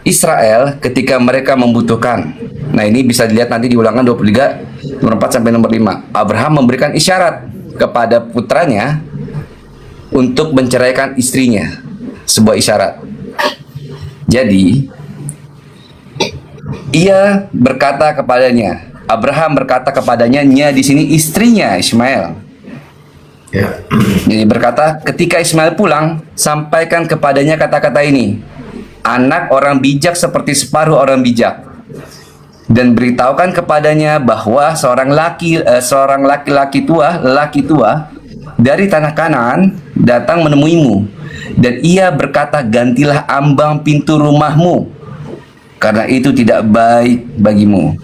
Israel ketika mereka membutuhkan. Nah, ini bisa dilihat nanti di Ulangan 23 nomor 4 sampai nomor 5. Abraham memberikan isyarat kepada putranya untuk menceraikan istrinya, sebuah isyarat. Jadi ia berkata kepadanya, Abraham berkata kepadanya, nya di sini istrinya Ismail. Ya. Jadi berkata, ketika Ismail pulang, sampaikan kepadanya kata-kata ini, anak orang bijak seperti separuh orang bijak, dan beritahukan kepadanya bahwa seorang laki-laki tua dari tanah Kanaan datang menemuimu, dan ia berkata, gantilah ambang pintu rumahmu, karena itu tidak baik bagimu.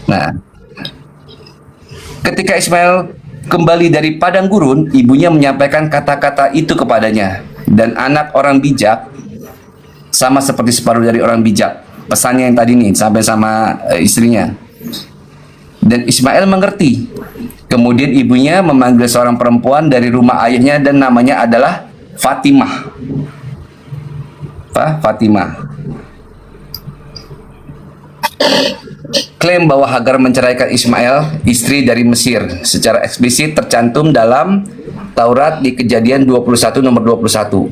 Nah, ketika Ismail kembali dari padang gurun, ibunya menyampaikan kata-kata itu kepadanya. Dan anak orang bijak sama seperti separuh dari orang bijak. Pesannya yang tadi nih sampai sama istrinya. Dan Ismail mengerti. Kemudian ibunya memanggil seorang perempuan dari rumah ayahnya dan namanya adalah Fatimah. Fatimah. Klaim bahwa Hagar menceraikan Ismail, istri dari Mesir, secara eksplisit tercantum dalam Taurat di Kejadian 21 nomor 21.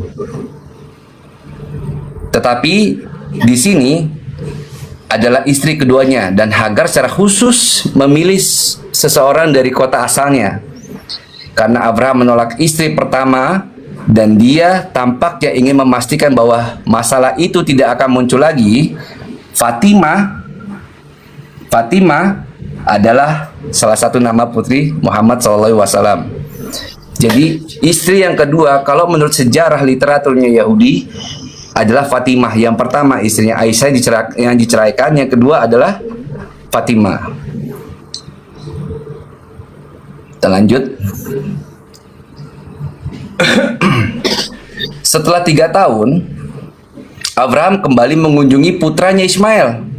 Tetapi di sini adalah istri keduanya, dan Hagar secara khusus memilih seseorang dari kota asalnya. Karena Abraham menolak istri pertama dan dia tampaknya ingin memastikan bahwa masalah itu tidak akan muncul lagi, Fatimah adalah salah satu nama putri Muhammad SAW. Jadi istri yang kedua kalau menurut sejarah literaturnya Yahudi adalah Fatimah. Yang pertama istrinya Aisyah yang diceraikan, yang kedua adalah Fatimah. Kita lanjut. Setelah 3 tahun, Abraham kembali mengunjungi putranya Ismail.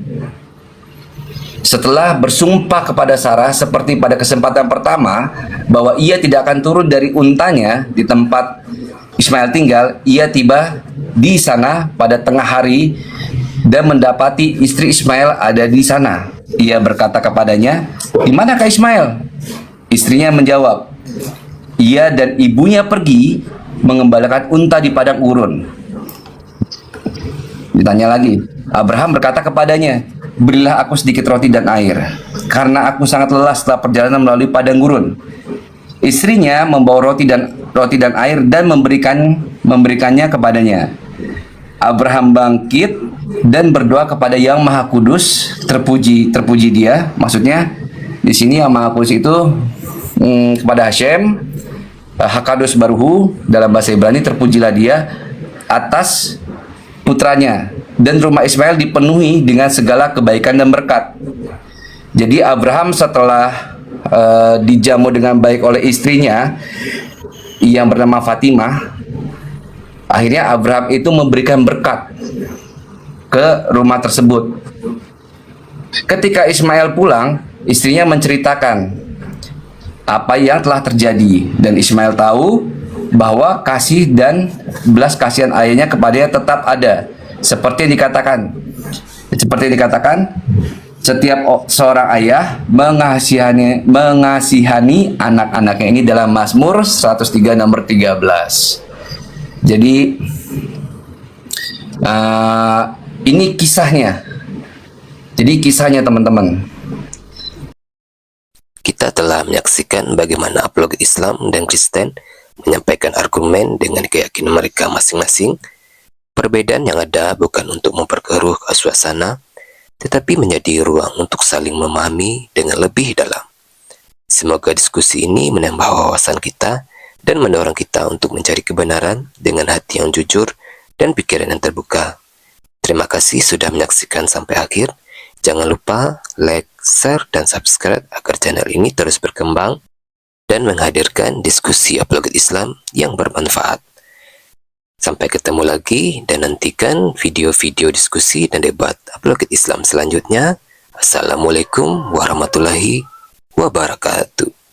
Setelah bersumpah kepada Sarah seperti pada kesempatan pertama bahwa ia tidak akan turun dari untanya di tempat Ismail tinggal, ia tiba di sana pada tengah hari dan mendapati istri Ismail ada di sana. Ia berkata kepadanya, "Di manakah Ismail?" Istrinya menjawab, "Ia dan ibunya pergi mengembalakan unta di padang gurun." Ditanya lagi, Abraham berkata kepadanya, "Berilah aku sedikit roti dan air, karena aku sangat lelah setelah perjalanan melalui padang gurun." Istrinya membawa roti dan air dan memberikannya kepadanya. Abraham bangkit dan berdoa kepada Yang Maha Kudus, terpuji dia. Maksudnya di sini Yang Maha Kudus itu kepada Hashem, Hakadosh Baruhu dalam bahasa Ibrani, terpujilah dia atas putranya, dan rumah Ismail dipenuhi dengan segala kebaikan dan berkat. Jadi Abraham setelah dijamu dengan baik oleh istrinya yang bernama Fatimah, akhirnya Abraham itu memberikan berkat ke rumah tersebut. Ketika Ismail pulang, istrinya menceritakan apa yang telah terjadi, dan Ismail tahu bahwa kasih dan belas kasihan ayahnya kepadanya tetap ada. Seperti yang dikatakan, setiap seorang ayah mengasihani anak-anaknya. Ini dalam Mazmur 103 nomor 13. Jadi ini kisahnya. Jadi kisahnya teman-teman. Kita telah menyaksikan bagaimana apologet Islam dan Kristen menyampaikan argumen dengan keyakinan mereka masing-masing. Perbedaan yang ada bukan untuk memperkeruh suasana, tetapi menjadi ruang untuk saling memahami dengan lebih dalam. Semoga diskusi ini menambah wawasan kita dan mendorong kita untuk mencari kebenaran dengan hati yang jujur dan pikiran yang terbuka. Terima kasih sudah menyaksikan sampai akhir. Jangan lupa like, share, dan subscribe agar channel ini terus berkembang dan menghadirkan diskusi apologet Islam yang bermanfaat. Sampai ketemu lagi dan nantikan video-video diskusi dan debat apologet Islam selanjutnya. Assalamualaikum warahmatullahi wabarakatuh.